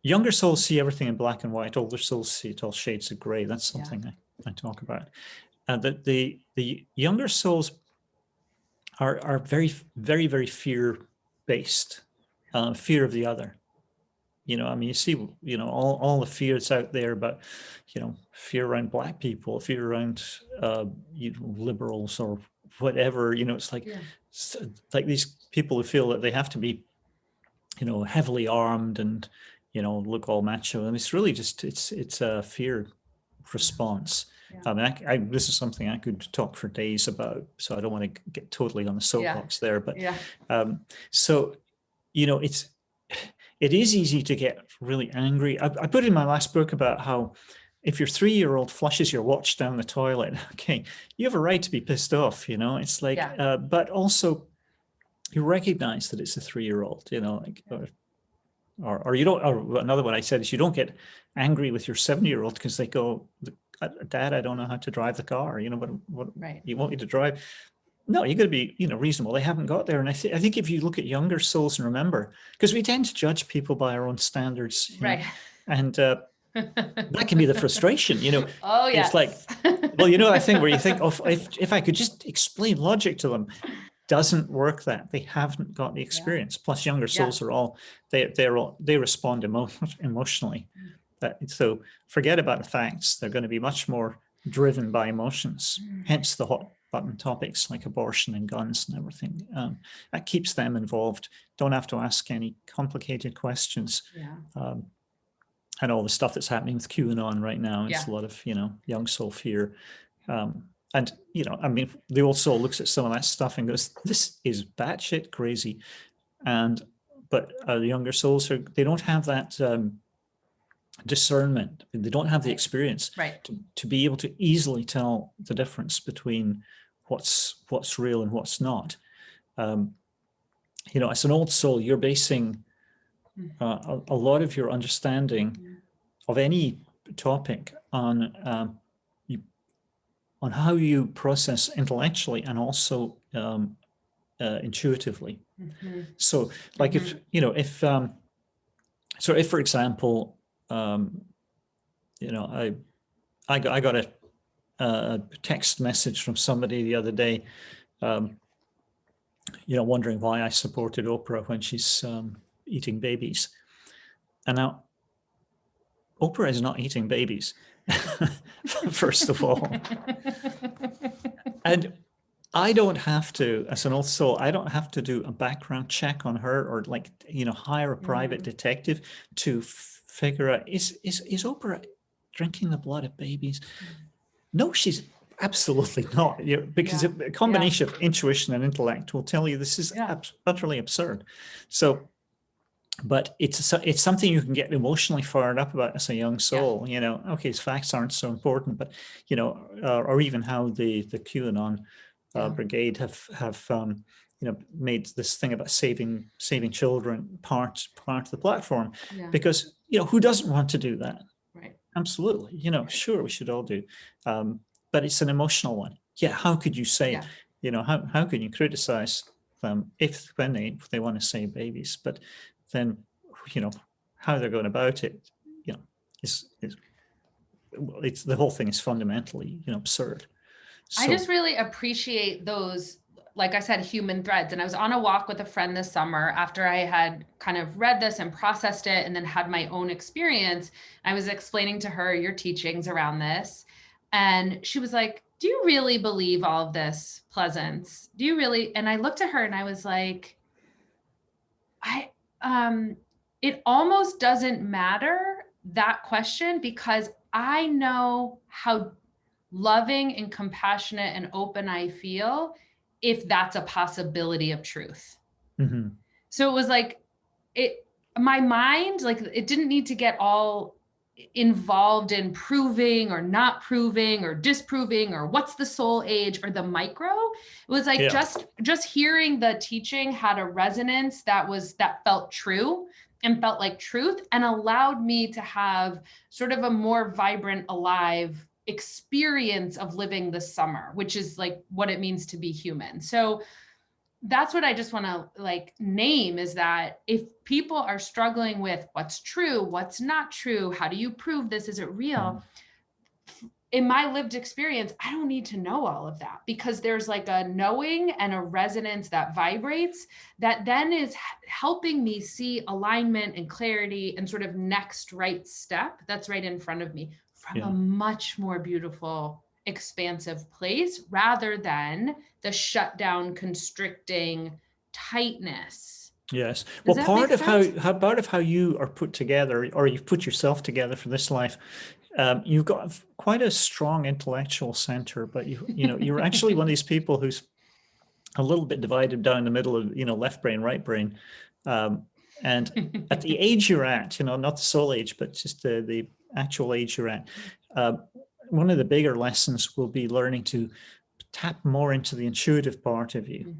Younger souls see everything in black and white. Older souls see it all shades of gray. That's something I talk about. That the younger souls are very, very, very fear-based, fear of the other. You know, I mean, you see, you know, all the fear that's out there about, you know, fear around Black people, fear around you know, liberals or whatever. You know, it's like these people who feel that they have to be, you know, heavily armed and, you know, look all macho. And it's really just it's a fear response. I mean, this is something I could talk for days about, so I don't want to get totally on the soapbox there. But so, you know, it is easy to get really angry. I put in my last book about how if your 3-year-old flushes your watch down the toilet, okay, you have a right to be pissed off, you know, it's like, but also you recognize that it's a 3-year-old, you know, like, or you don't, or another one I said is you don't get angry with your 7-year-old because they go, Dad, I don't know how to drive the car, you know, what you want me to drive? No, you got to be, you know, reasonable. They haven't got there. And I think if you look at younger souls and remember, because we tend to judge people by our own standards, you know, and that can be the frustration, you know. Oh, yeah. It's like, well, you know, I think where you think, oh, if I could just explain logic to them, doesn't work that. They haven't got the experience. Plus younger souls are all, they respond emotionally. So forget about the facts. They're going to be much more driven by emotions, hence the hot button topics like abortion and guns and everything. That keeps them involved. Don't have to ask any complicated questions. and all the stuff that's happening with QAnon right now. It's Yeah. a lot of, young soul fear. And, I mean, the old soul looks at some of that stuff and goes, this is batshit crazy. But the younger souls, they don't have that discernment. They don't have the experience to be able to easily tell the difference between what's real and what's not. As an old soul, you're basing a lot of your understanding of any topic on how you process intellectually and also intuitively. So, like if for example, I got a text message from somebody the other day, wondering why I supported Oprah when she's eating babies. And now, Oprah is not eating babies, first of all. And I don't have to, as an old soul, I don't have to do a background check on her or hire a private detective to figure out, is Oprah drinking the blood of babies? No, she's absolutely not. Because a combination of intuition and intellect will tell you this is utterly absurd. So, but it's something you can get emotionally fired up about as a young soul. Okay, facts aren't so important, but or even how the QAnon brigade have made this thing about saving children part of the platform, because who doesn't want to do that? Right. Absolutely. Sure, we should all do, but it's an emotional one. How could you say how can you criticize them when they want to save babies, but then how they're going about it is it's the whole thing is fundamentally absurd. So, I just really appreciate those, like I said, human threads. And I was on a walk with a friend this summer after I had kind of read this and processed it and then had my own experience. I was explaining to her your teachings around this. And she was like, do you really believe all of this, Pleasance? Do you really? And I looked at her and I was like, it almost doesn't matter, that question, because I know how loving and compassionate and open I feel if that's a possibility of truth. So it was like, my mind, like, it didn't need to get all involved in proving or not proving or disproving or what's the soul age or the micro. It was like just hearing the teaching had a resonance that felt true and felt like truth, and allowed me to have sort of a more vibrant, alive experience of living the summer, which is like what it means to be human. So that's what I just want to name, is that if people are struggling with what's true, what's not true, how do you prove this? Is it real? In my lived experience, I don't need to know all of that, because there's like a knowing and a resonance that vibrates that then is helping me see alignment and clarity and sort of next right step that's right in front of me from a much more beautiful, expansive place, rather than the shutdown, constricting tightness. Yes. Well, part of how you are put together, or you've put yourself together for this life, you've got quite a strong intellectual center, but you're actually one of these people who's a little bit divided down the middle of left brain, right brain, and at the age you're at, not the soul age, but just the actual age you're at, one of the bigger lessons will be learning to tap more into the intuitive part of you.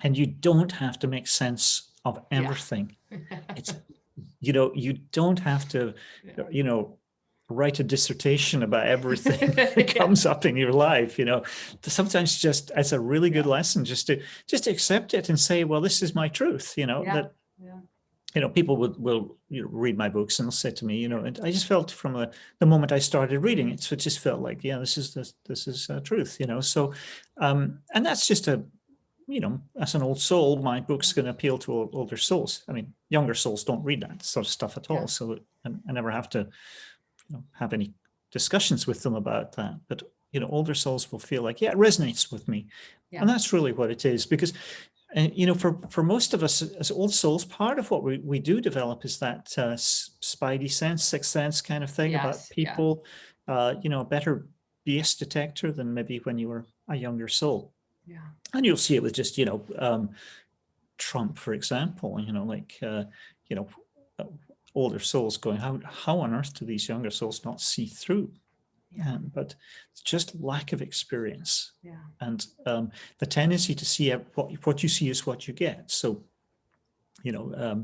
And you don't have to make sense of everything. It's you don't have to write a dissertation about everything that comes up in your life. Sometimes just as a really good lesson, just to accept it and say, well, this is my truth. People will read my books and they'll say to me, and I just felt from the moment I started reading it, so it just felt like, this is truth. So and that's just as an old soul, my book's going to appeal to older souls. I mean, younger souls don't read that sort of stuff at all. So I never have to have any discussions with them about that. But older souls will feel like, it resonates with me. And that's really what it is. Because And, you know, for most of us as old souls, part of what we do develop is that spidey sense, sixth sense kind of thing about Yes. Yeah. people, you know, a better BS detector than maybe when you were a younger soul. Yeah. And you'll see it with just, you know, Trump, for example, you know, like, you know, uh, older souls going, how on earth do these younger souls not see through? Yeah. But it's just lack of experience. Yeah. And the tendency to see what you see is what you get. So, you know, Yeah.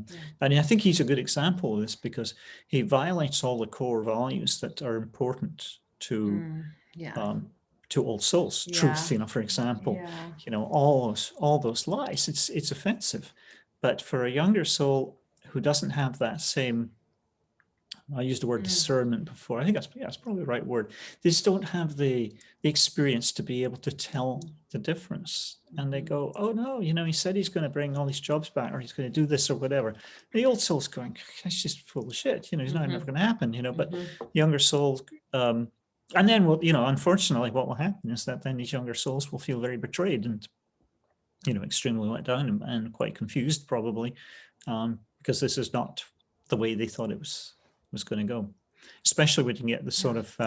and I think he's a good example of this because he violates all the core values that are important Yeah. to old souls. Yeah. Truth, you know, for example, Yeah. you know, all those lies. It's offensive, but for a younger soul who doesn't have that same, I used the word discernment before. I think that's probably the right word. They just don't have the experience to be able to tell the difference. And they go, oh no, you know, he said he's going to bring all these jobs back, or he's going to do this or whatever. The old soul's going, that's just full of shit. You know, he's not never going to happen. You know, but younger souls, and then you know, unfortunately, what will happen is that then these younger souls will feel very betrayed and, you know, extremely let down and quite confused probably, because this is not the way they thought it was going to go, especially when you get the sort of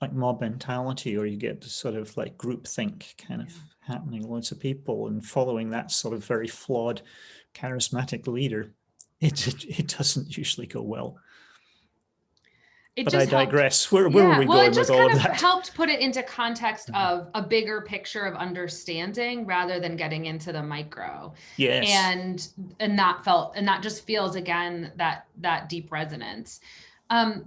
like mob mentality, or you get the sort of like group think kind of happening, loads of people and following that sort of very flawed charismatic leader. It doesn't usually go well. It But just I helped. digress. Where Yeah, were we well, it going with just all kind of of that? helped put it into context of a bigger picture of understanding rather than getting into the micro. Yes. And that just feels again that deep resonance.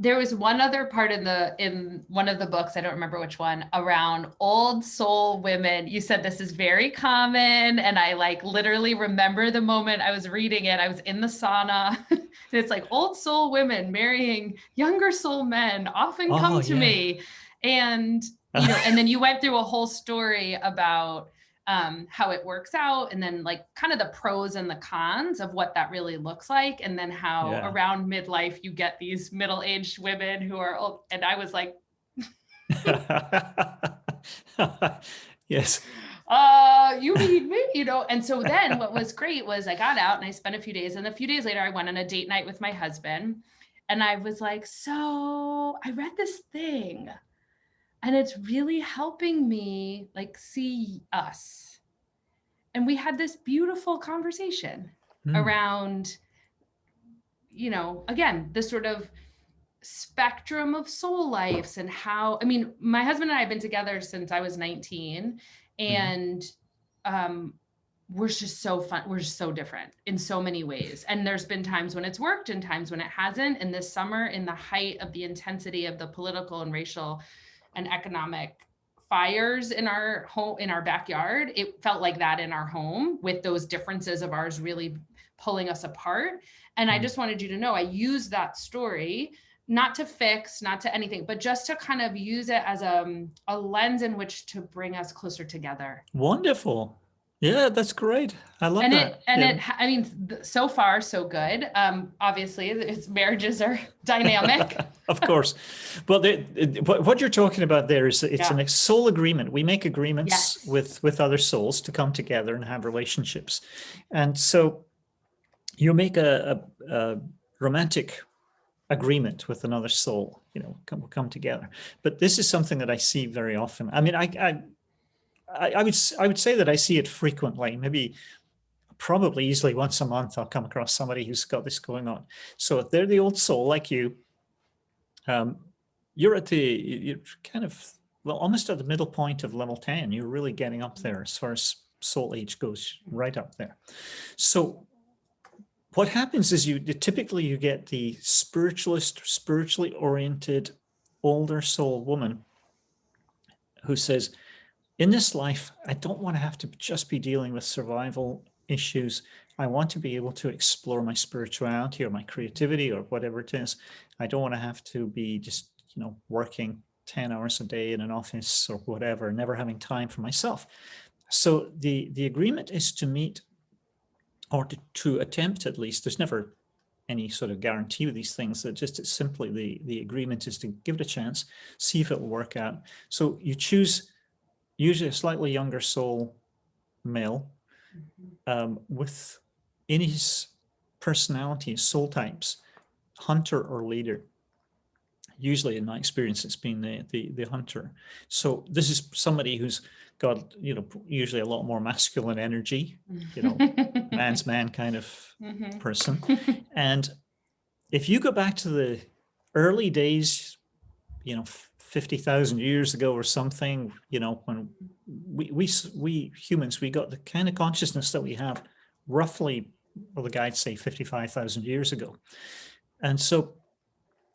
There was one other part in one of the books, I don't remember which one, around old soul women. You said this is very common, and I like literally remember the moment I was reading it. I was in the sauna. And it's like old soul women marrying younger soul men often Oh come to yeah. me, and you know, and then you went through a whole story about how it works out, and then like kind of the pros and the cons of what that really looks like, and then how around midlife you get these middle-aged women who are old, and I was like, yes. You need me, you know. And so then what was great was I got out and I spent a few days, and a few days later I went on a date night with my husband, and I was like, so I read this thing and it's really helping me like see us. And we had this beautiful conversation around, you know, again, this sort of spectrum of soul lives and how, I mean, my husband and I have been together since I was 19, and we're just so fun. We're just so different in so many ways. And there's been times when it's worked and times when it hasn't. And this summer, in the height of the intensity of the political and racial and economic fires in our home, in our backyard, it felt like that in our home, with those differences of ours really pulling us apart. And I just wanted you to know, I use that story not to fix, not to anything, but just to kind of use it as a lens in which to bring us closer together. Wonderful. Yeah, that's great. I love that. I mean, so far so good. Obviously, its marriages are dynamic. Of course. Well, what you're talking about there is it's a soul agreement. We make agreements with other souls to come together and have relationships, and so you make a romantic agreement with another soul. You know, come together. But this is something that I see very often. I mean, I would say that I see it frequently, maybe probably easily once a month I'll come across somebody who's got this going on. So if they're the old soul like you, you're kind of, well, almost at the middle point of level 10. You're really getting up there as far as soul age goes, right up there. So what happens is typically you get the spiritualist, spiritually oriented, older soul woman who says, in this life, I don't want to have to just be dealing with survival issues. I want to be able to explore my spirituality or my creativity or whatever it is. I don't want to have to be just, you know, working 10 hours a day in an office or whatever, never having time for myself. So the agreement is to meet, or to attempt at least. There's never any sort of guarantee with these things. That just, it's simply the agreement is to give it a chance, see if it will work out. So you choose usually a slightly younger soul male, with in his personality, soul types, hunter or leader. Usually in my experience, it's been the hunter. So this is somebody who's got, usually a lot more masculine energy, man's man kind of person. And if you go back to the early days, 50,000 years ago or something, when we humans, we got the kind of consciousness that we have roughly, well, the guides say 55,000 years ago. And so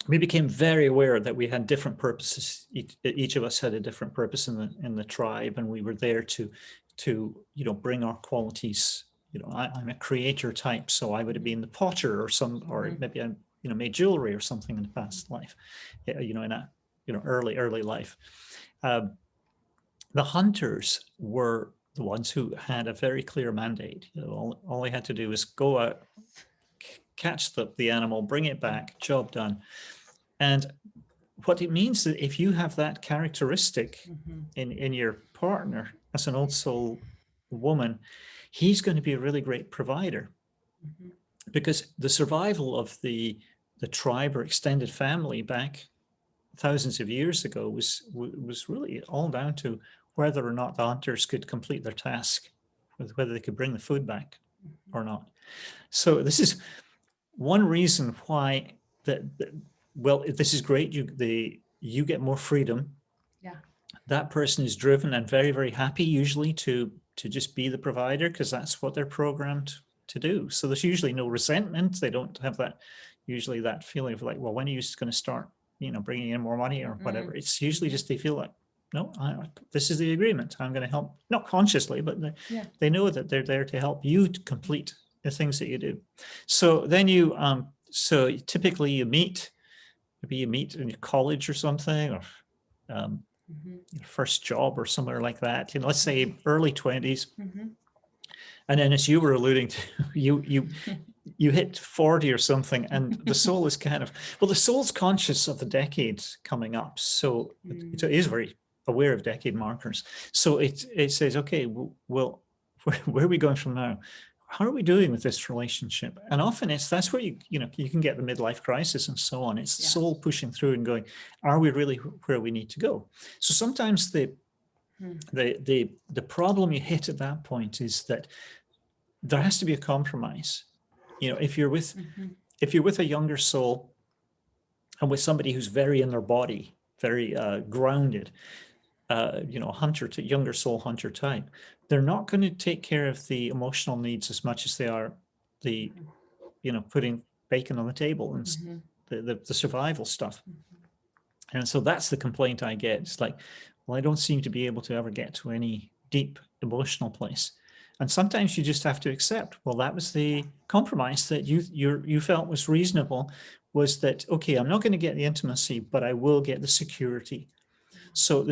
we became very aware that we had different purposes. Each of us had a different purpose in the tribe, and we were there to bring our qualities. I'm a creator type, so I would have been the potter or maybe I made jewelry or something in the past life, in a early life. The hunters were the ones who had a very clear mandate. All they had to do was go out, catch the animal, bring it back, job done. And what it means that if you have that characteristic in your partner as an old soul woman, he's going to be a really great provider, because the survival of the tribe or extended family back thousands of years ago was really all down to whether or not the hunters could complete their task, whether they could bring the food back or not. So this is one reason why well, this is great. You get more freedom. Yeah. That person is driven and very, very happy usually to just be the provider, because that's what they're programmed to do. So there's usually no resentment. They don't have usually that feeling of like, well, when are you going to start, bringing in more money or whatever? It's usually just they feel like, no, this is the agreement. I'm going to help, not consciously, but they know that they're there to help you to complete the things that you do. So then so typically you meet. Maybe you meet in college or something, or your first job or somewhere like that. Let's say early 20s, and then, as you were alluding to, you hit 40 or something, and the soul is the soul's conscious of the decades coming up, so it is very aware of decade markers. So it says, okay, well, where are we going from now? How are we doing with this relationship? And often that's where you can get the midlife crisis and so on. It's the soul pushing through and going, are we really where we need to go? So sometimes the problem you hit at that point is that there has to be a compromise. If you're with a younger soul and with somebody who's very in their body, very grounded, younger soul hunter type, they're not going to take care of the emotional needs as much as they are putting bacon on the table and the survival stuff. And so that's the complaint I get. It's like, well, I don't seem to be able to ever get to any deep emotional place. And sometimes you just have to accept, well, that was the compromise that you felt was reasonable, was that, okay, I'm not going to get the intimacy, but I will get the security. So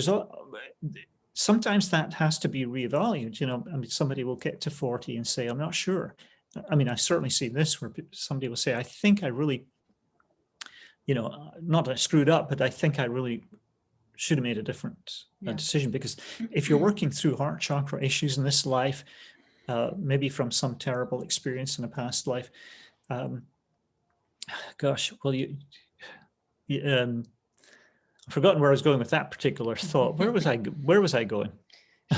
sometimes that has to be reevaluated. Somebody will get to 40 and say, I'm not sure. I certainly see this where somebody will say, I think I really, not that I screwed up, but I think I really should have made a different decision. Because if you're working through heart chakra issues in this life, maybe from some terrible experience in a past life, I've forgotten where I was going with that particular thought. Where was I going?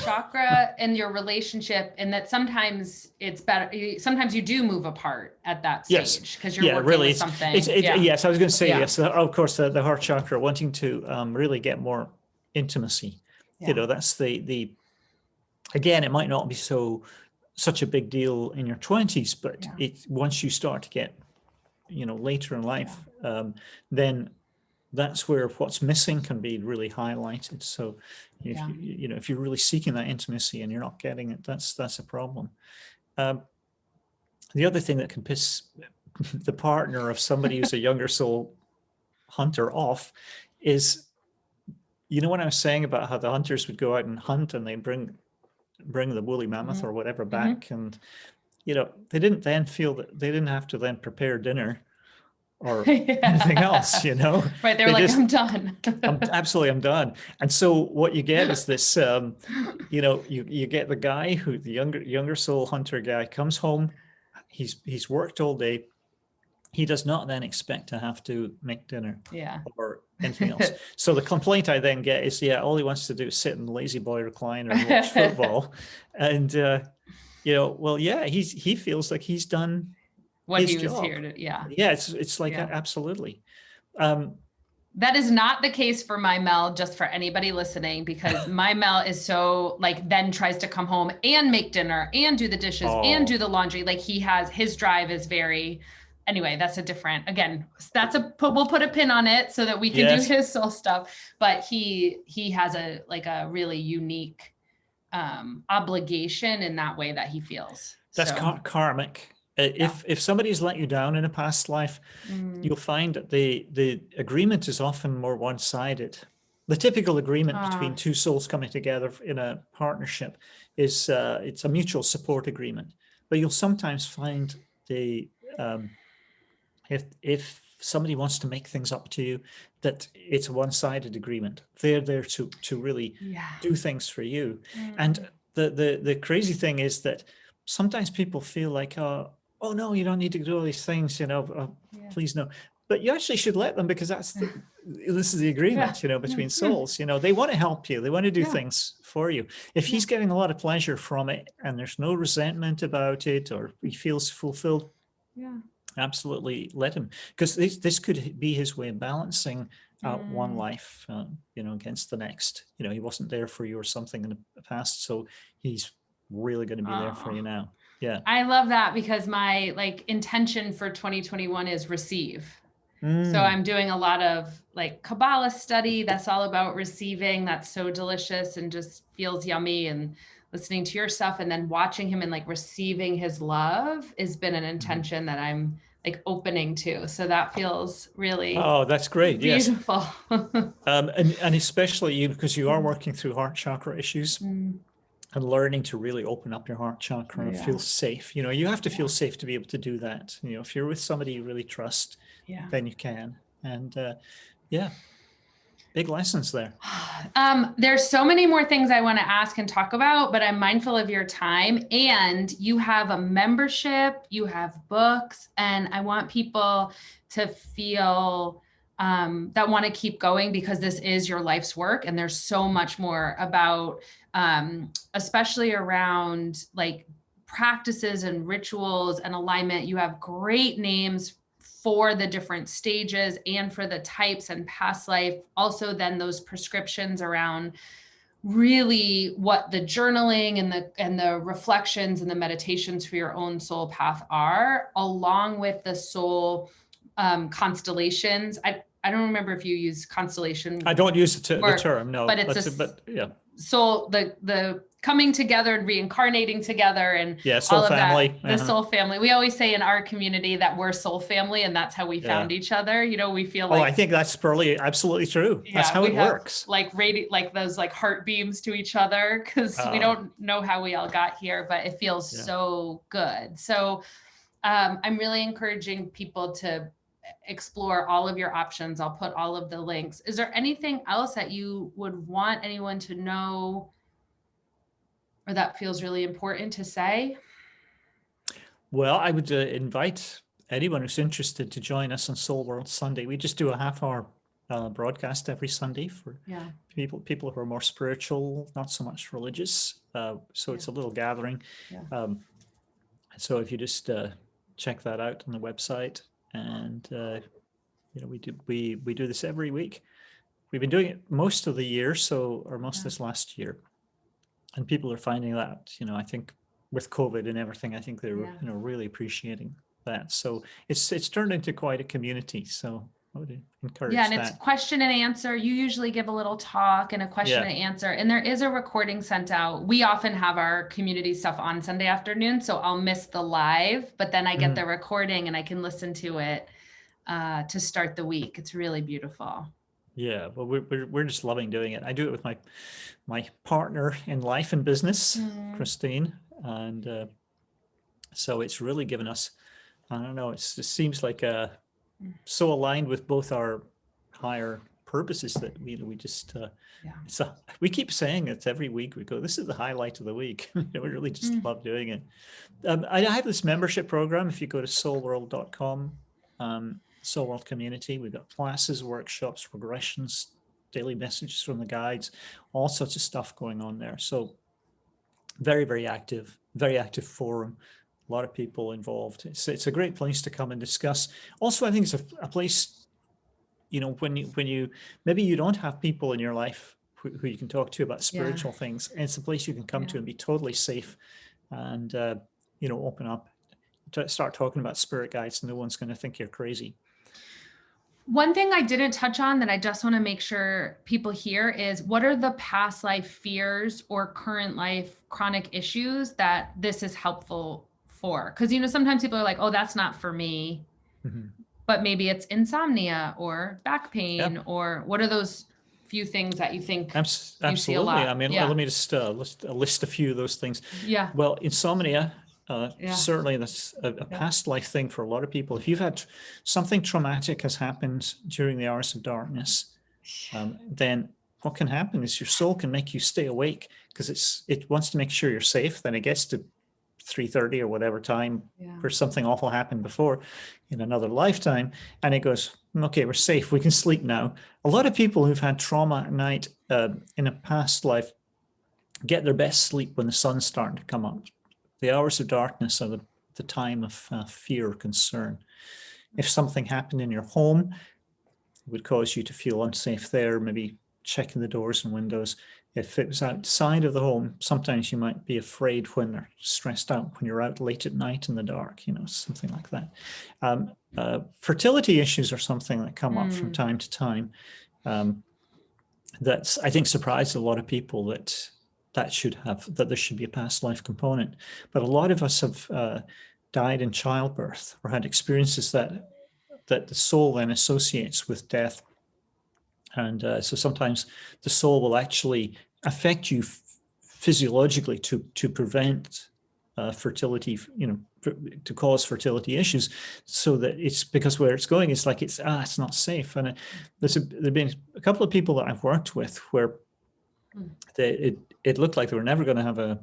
Chakra and your relationship, and that sometimes it's better. Sometimes you do move apart at that stage because you're working with something. Yes, I was going to say yes. Of course, the heart chakra, wanting to really get more intimacy. That's the again, it might not be such a big deal in your 20s, but once you start to get later in life, then that's where what's missing can be really highlighted. So if you're really seeking that intimacy and you're not getting it, that's a problem. The other thing that can piss the partner of somebody who's a younger soul hunter off is, what I was saying about how the hunters would go out and hunt and they bring the woolly mammoth or whatever back, and they didn't then feel that they didn't have to then prepare dinner or anything else, you know. Right. They're They like, just, I'm done. I'm done. And so what you get is this, you know, you get the guy who, the younger soul hunter guy, comes home. He's worked all day. He does not then expect to have to make dinner Yeah. or anything else. So the complaint I then get is, yeah, all he wants to do is sit in the lazy boy recliner and watch football. And, you know, well, yeah, he feels like he's done What his he was job. here to, yeah. Yeah, it's like, Yeah. Absolutely. That is not the case for my Mel, just for anybody listening, because my Mel is so like, then tries to come home and make dinner and do the dishes and do the laundry. Like his drive is very, anyway, that's a different, again, we'll put a pin on it so that we can do his soul stuff. But he has a really unique obligation in that way that he feels. That's karmic. If somebody's let you down in a past life, you'll find that the agreement is often more one-sided. The typical agreement between two souls coming together in a partnership is it's a mutual support agreement. But you'll sometimes find if somebody wants to make things up to you, that it's a one-sided agreement. They're there to really do things for you. And the crazy thing is that sometimes people feel like, oh no, you don't need to do all these things, you know, please no. But you actually should let them, because this is the agreement, you know, between souls. You know, they want to help you. They want to do things for you. If he's getting a lot of pleasure from it and there's no resentment about it, or he feels fulfilled, absolutely let him, because this could be his way of balancing one life, you know, against the next. You know, he wasn't there for you or something in the past, so he's really going to be there for you now. Yeah. I love that, because my intention for 2021 is receive. So I'm doing a lot of Kabbalah study. That's all about receiving. That's so delicious and just feels yummy, and listening to your stuff and then watching him and receiving his love has been an intention that I'm opening to. So that feels really that's great. Beautiful. Yes. And especially you, because you are working through heart chakra issues. And learning to really open up your heart chakra and feel safe. You know, you have to feel safe to be able to do that. You know, if you're with somebody you really trust, then you can. And big lessons there. There's so many more things I want to ask and talk about, but I'm mindful of your time. And you have a membership, you have books, and I want people to feel that want to keep going, because this is your life's work. And there's so much more about, especially around practices and rituals and alignment. You have great names for the different stages and for the types and past life. Also, then those prescriptions around really what the journaling and the reflections and the meditations for your own soul path are, along with the soul constellations. I don't remember if you use constellation. I don't use the term, no. But it's soul, the coming together and reincarnating together, and soul all of family. That, the soul family. We always say in our community that we're soul family, and that's how we found each other. You know, we feel I think that's probably absolutely true. That's how it works. Like those heart beams to each other, because we don't know how we all got here, but it feels so good. So I'm really encouraging people to explore all of your options. I'll put all of the links. Is there anything else that you would want anyone to know, or that feels really important to say? Well, I would invite anyone who's interested to join us on Soul World Sunday. We just do a half-hour broadcast every Sunday for people who are more spiritual, not so much religious. So it's a little gathering. So if you just check that out on the website, and we do this every week. We've been doing it most of the year, this last year, and people are finding that, I think with COVID and everything, I think they're really appreciating that. So it's turned into quite a community. So I would encourage that. And it's question and answer. You usually give a little talk and a question and answer, and there is a recording sent out. We often have our community stuff on Sunday afternoon, so I'll miss the live, but then I get the recording and I can listen to it to start the week. It's really beautiful. Yeah, well, we're just loving doing it. I do it with my partner in life and business, Christine, and so it's really given us, I don't know, it seems like so aligned with both our higher purposes that we just we keep saying it every week. We go, this is the highlight of the week. We really just love doing it. I have this membership program. If you go to soulworld.com, Soul World Community, we've got classes, workshops, regressions, daily messages from the guides, all sorts of stuff going on there. So very active forum. A lot of people involved. It's a great place to come and discuss. Also, I think it's a place, when you maybe you don't have people in your life who you can talk to about spiritual things. And it's a place you can come to and be totally safe and, open up, start talking about spirit guides, and no one's going to think you're crazy. One thing I didn't touch on that I just want to make sure people hear is, what are the past life fears or current life chronic issues that this is helpful for? Because, sometimes people are like, oh, that's not for me, but maybe it's insomnia or back pain, or what are those few things that you think Absolutely. you see a lot? I mean, let me just list a few of those things. Yeah. Well, insomnia, certainly that's a past life thing for a lot of people. If you've had something traumatic has happened during the hours of darkness, then what can happen is your soul can make you stay awake because it wants to make sure you're safe. Then it gets to 3:30 or whatever time where something awful happened before in another lifetime, and it goes, okay, we're safe, we can sleep now. A lot of people who've had trauma at night in a past life get their best sleep when the sun's starting to come up. The hours of darkness are the time of fear or concern. If something happened in your home, it would cause you to feel unsafe there, maybe checking the doors and windows. If it was outside of the home, sometimes you might be afraid when they're stressed out, when you're out late at night in the dark, something like that. Fertility issues are something that come up from time to time. That's, I think, surprised a lot of people that there should be a past life component. But a lot of us have died in childbirth or had experiences that the soul then associates with death. And so sometimes the soul will actually affect you physiologically to prevent fertility, to cause fertility issues, so that it's because where it's going is like it's not safe. And there've been a couple of people that I've worked with where it looked like they were never going to have a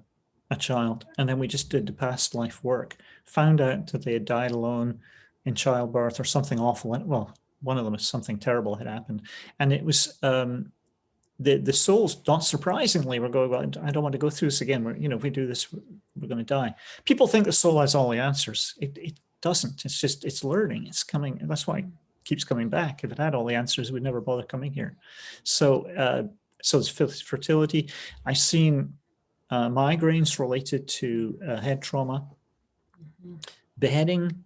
child, and then we just did the past life work, found out that they had died alone in childbirth or something awful. Well, one of them is something terrible had happened, and it was the souls, not surprisingly, were going, well, I don't want to go through this again. If we do this, we're going to die. People think the soul has all the answers. It doesn't. It's learning. It's coming. And that's why it keeps coming back. If it had all the answers, we'd never bother coming here. So it's fertility. I've seen migraines related to head trauma. Beheading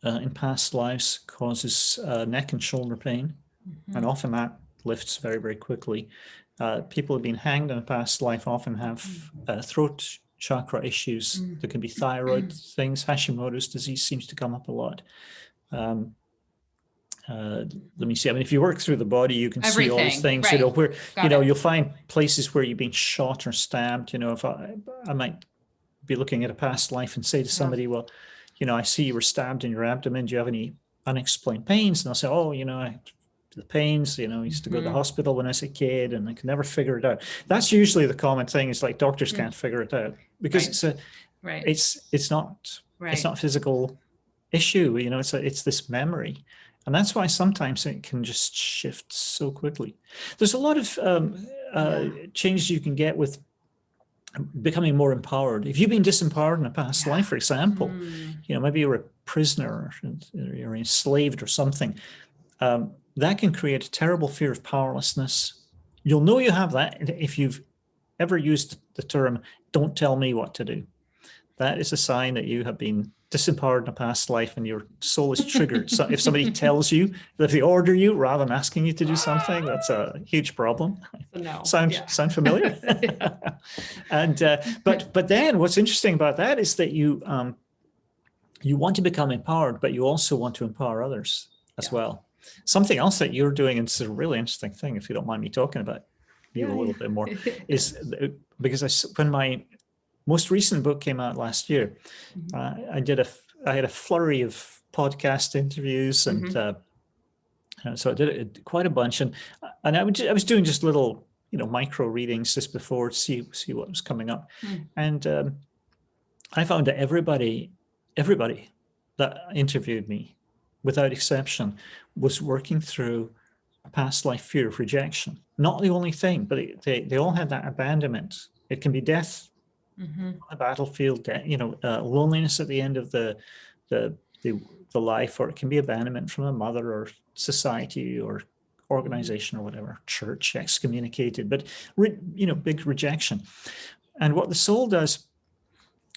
in past lives causes neck and shoulder pain, and often that lifts very, very quickly. People who've been hanged in a past life often have throat chakra issues. There can be thyroid things. Hashimoto's disease seems to come up a lot. Let me see. I mean, if you work through the body, you can see all these things, right. where, you'll find places where you've been shot or stabbed. If I might be looking at a past life and say to somebody, well, I see you were stabbed in your abdomen. Do you have any unexplained pains? And I'll say, oh, the pains, I used to go to the hospital when I was a kid and I could never figure it out. That's usually the common thing, is like doctors can't figure it out because it's not a physical issue. It's this memory. And that's why sometimes it can just shift so quickly. There's a lot of changes you can get with becoming more empowered. If you've been disempowered in a past life, for example, maybe you're a prisoner or you're enslaved or something, that can create a terrible fear of powerlessness. You'll know you have that if you've ever used the term, don't tell me what to do. That is a sign that you have been disempowered in a past life and your soul is triggered. So if somebody tells you, if they order you rather than asking you to do something, that's a huge problem. No. Sound familiar? And but then what's interesting about that is that you want to become empowered, but you also want to empower others as well. Something else that you're doing, and it's a really interesting thing, if you don't mind me talking about you a little bit more, is because when my most recent book came out last year, I had a flurry of podcast interviews, and Mm-hmm. so I did it quite a bunch, and I was doing just little, micro readings just before to see what was coming up, and I found that everybody that interviewed me, without exception, was working through a past life fear of rejection. Not the only thing, but they all had that abandonment. It can be death on the battlefield, loneliness at the end of the life, or it can be abandonment from a mother or society or organization or whatever, church, excommunicated, but big rejection. And what the soul does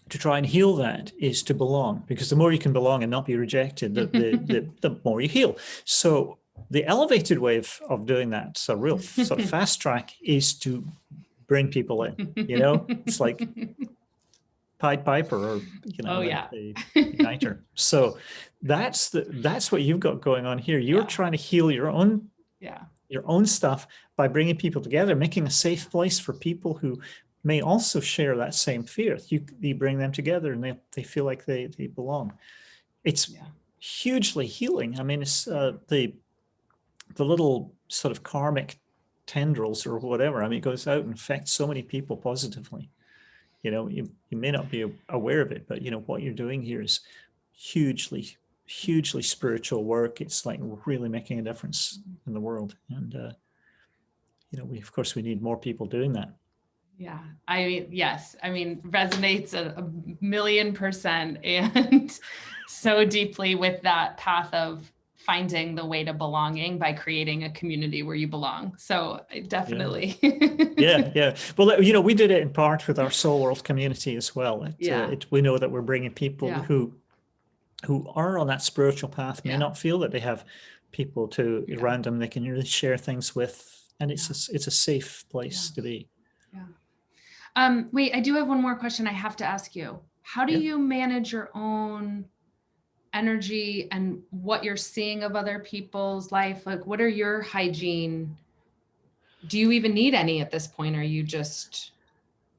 to try and heal that is to belong, because the more you can belong and not be rejected, the more you heal. So the elevated way of doing that, so real sort of fast track, is to bring people in. It's like Pied Piper, or the Igniter. So that's what you've got going on here. You're trying to heal your own stuff by bringing people together, making a safe place for people who may also share that same fear. You bring them together, and they feel like they belong. It's hugely healing. I mean, it's the little sort of karmic tendrils or whatever. I mean, it goes out and affects so many people positively. You may not be aware of it, but what you're doing here is hugely spiritual work. It's like really making a difference in the world, and we need more people doing that. Yeah, yes, resonates a million%, and so deeply with that path of finding the way to belonging by creating a community where you belong. So definitely. Yeah. Well, we did it in part with our Soul World community as well. We know that we're bringing people who are on that spiritual path, may not feel that they have people around them they can really share things with, and it's a safe place to be. Wait, I do have one more question I have to ask you. How do you manage your own energy and what you're seeing of other people's life? Like, what are your hygiene? Do you even need any at this point? Or are you just...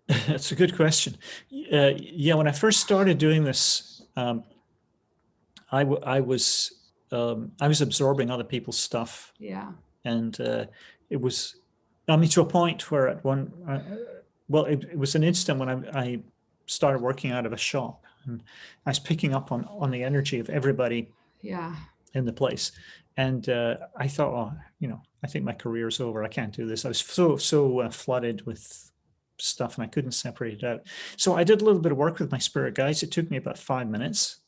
That's a good question. When I first started doing this, I was absorbing other people's stuff. Yeah. And it was, to a point where at one, it was an instant when I started working out of a shop, and I was picking up on the energy of everybody in the place. And I thought, I think my career's over. I can't do this. I was so flooded with stuff, and I couldn't separate it out. So I did a little bit of work with my spirit guides. It took me about 5 minutes,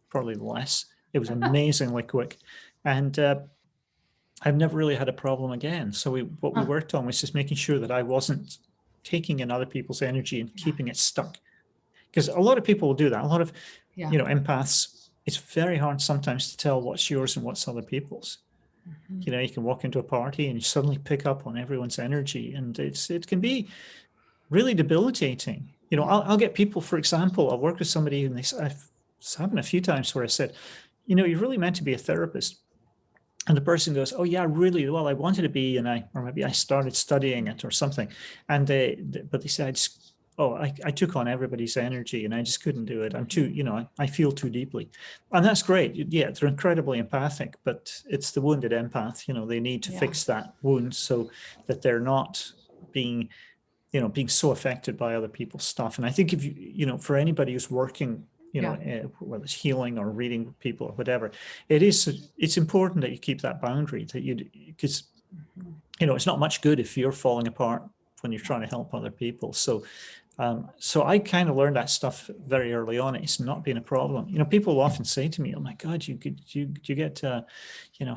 probably less. It was amazingly quick. And I've never really had a problem again. So what we worked on was just making sure that I wasn't taking in other people's energy and keeping it stuck. Because a lot of people will do that. A lot of, empaths, it's very hard sometimes to tell what's yours and what's other people's. You can walk into a party and you suddenly pick up on everyone's energy, and it can be really debilitating. I'll get people, for example, I'll work with somebody, and it's happened a few times where I said, you're really meant to be a therapist. And the person goes, oh yeah, really? Well, I wanted to be, or maybe I started studying it or something. And but they said, I took on everybody's energy and I just couldn't do it. I'm too, I feel too deeply. And that's great. Yeah, they're incredibly empathic, but it's the wounded empath, they need to fix that wound so that they're not being so affected by other people's stuff. And I think if for anybody who's working, whether it's healing or reading with people or whatever, it's important that you keep that boundary, because it's not much good if you're falling apart when you're trying to help other people. So I kind of learned that stuff very early on. It's not been a problem. People will often say to me, oh my God, you get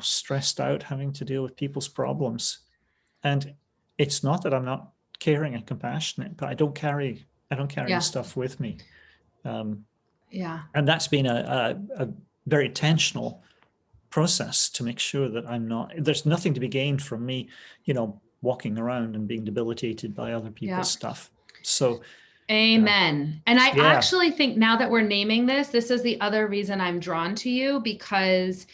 stressed out having to deal with people's problems. And it's not that I'm not caring and compassionate, but I don't carry the stuff with me. And that's been a very intentional process to make sure that there's nothing to be gained from me, walking around and being debilitated by other people's stuff. So amen. And I actually think, now that we're naming this is the other reason I'm drawn to you, because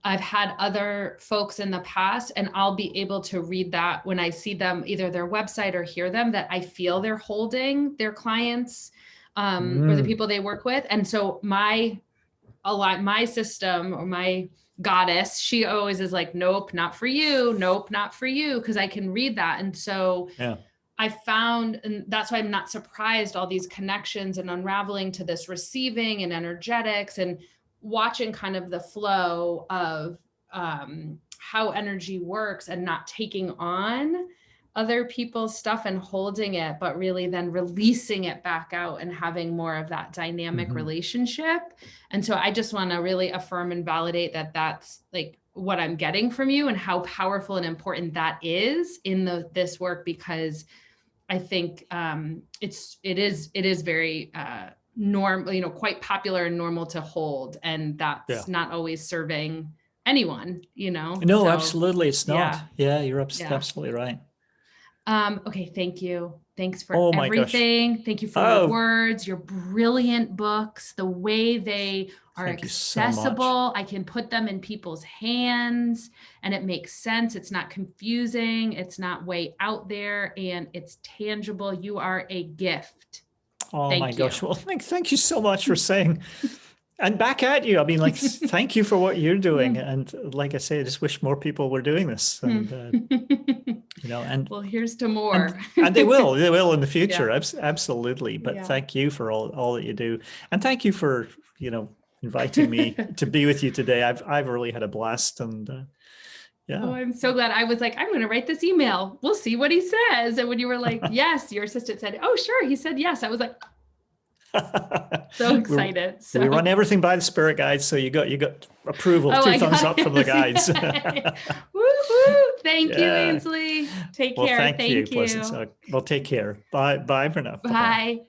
I've had other folks in the past, and I'll be able to read that when I see them, either their website or hear them, that I feel they're holding their clients or the people they work with. And so my my system or my goddess, she always is like, nope, not for you. Nope, not for you. Cause I can read that. And so I found, and that's why I'm not surprised, all these connections and unraveling to this receiving and energetics and watching kind of the flow of how energy works and not taking on other people's stuff and holding it, but really then releasing it back out and having more of that dynamic relationship. And so I just want to really affirm and validate that that's like what I'm getting from you and how powerful and important that is in this work, because I think it is very normal, quite popular and normal to hold. And that's not always serving anyone, No, so, absolutely. It's not. Yeah, you're absolutely right. Okay. Thank you. Thanks for everything. Gosh. Thank you for your words, your brilliant books, the way they are accessible. I can put them in people's hands and it makes sense. It's not confusing. It's not way out there and it's tangible. You are a gift. Oh my gosh. Well, thank you so much for saying. And back at you. I mean, like, thank you for what you're doing. And like I say, I just wish more people were doing this. And, and well, here's to more. And they will in the future. Absolutely. But thank you for all that you do. And thank you for, inviting me to be with you today. I've really had a blast. And Oh, I'm so glad. I was like, I'm going to write this email. We'll see what he says. And when you were like, yes, your assistant said, oh, sure. He said, yes. I was like, so excited. So we run everything by the spirit guides. So you got approval, 2 thumbs up from the guides. Woo-hoo. Thank you, Ainslie. Take care. Thank you. Well, take care. Bye for now. Bye.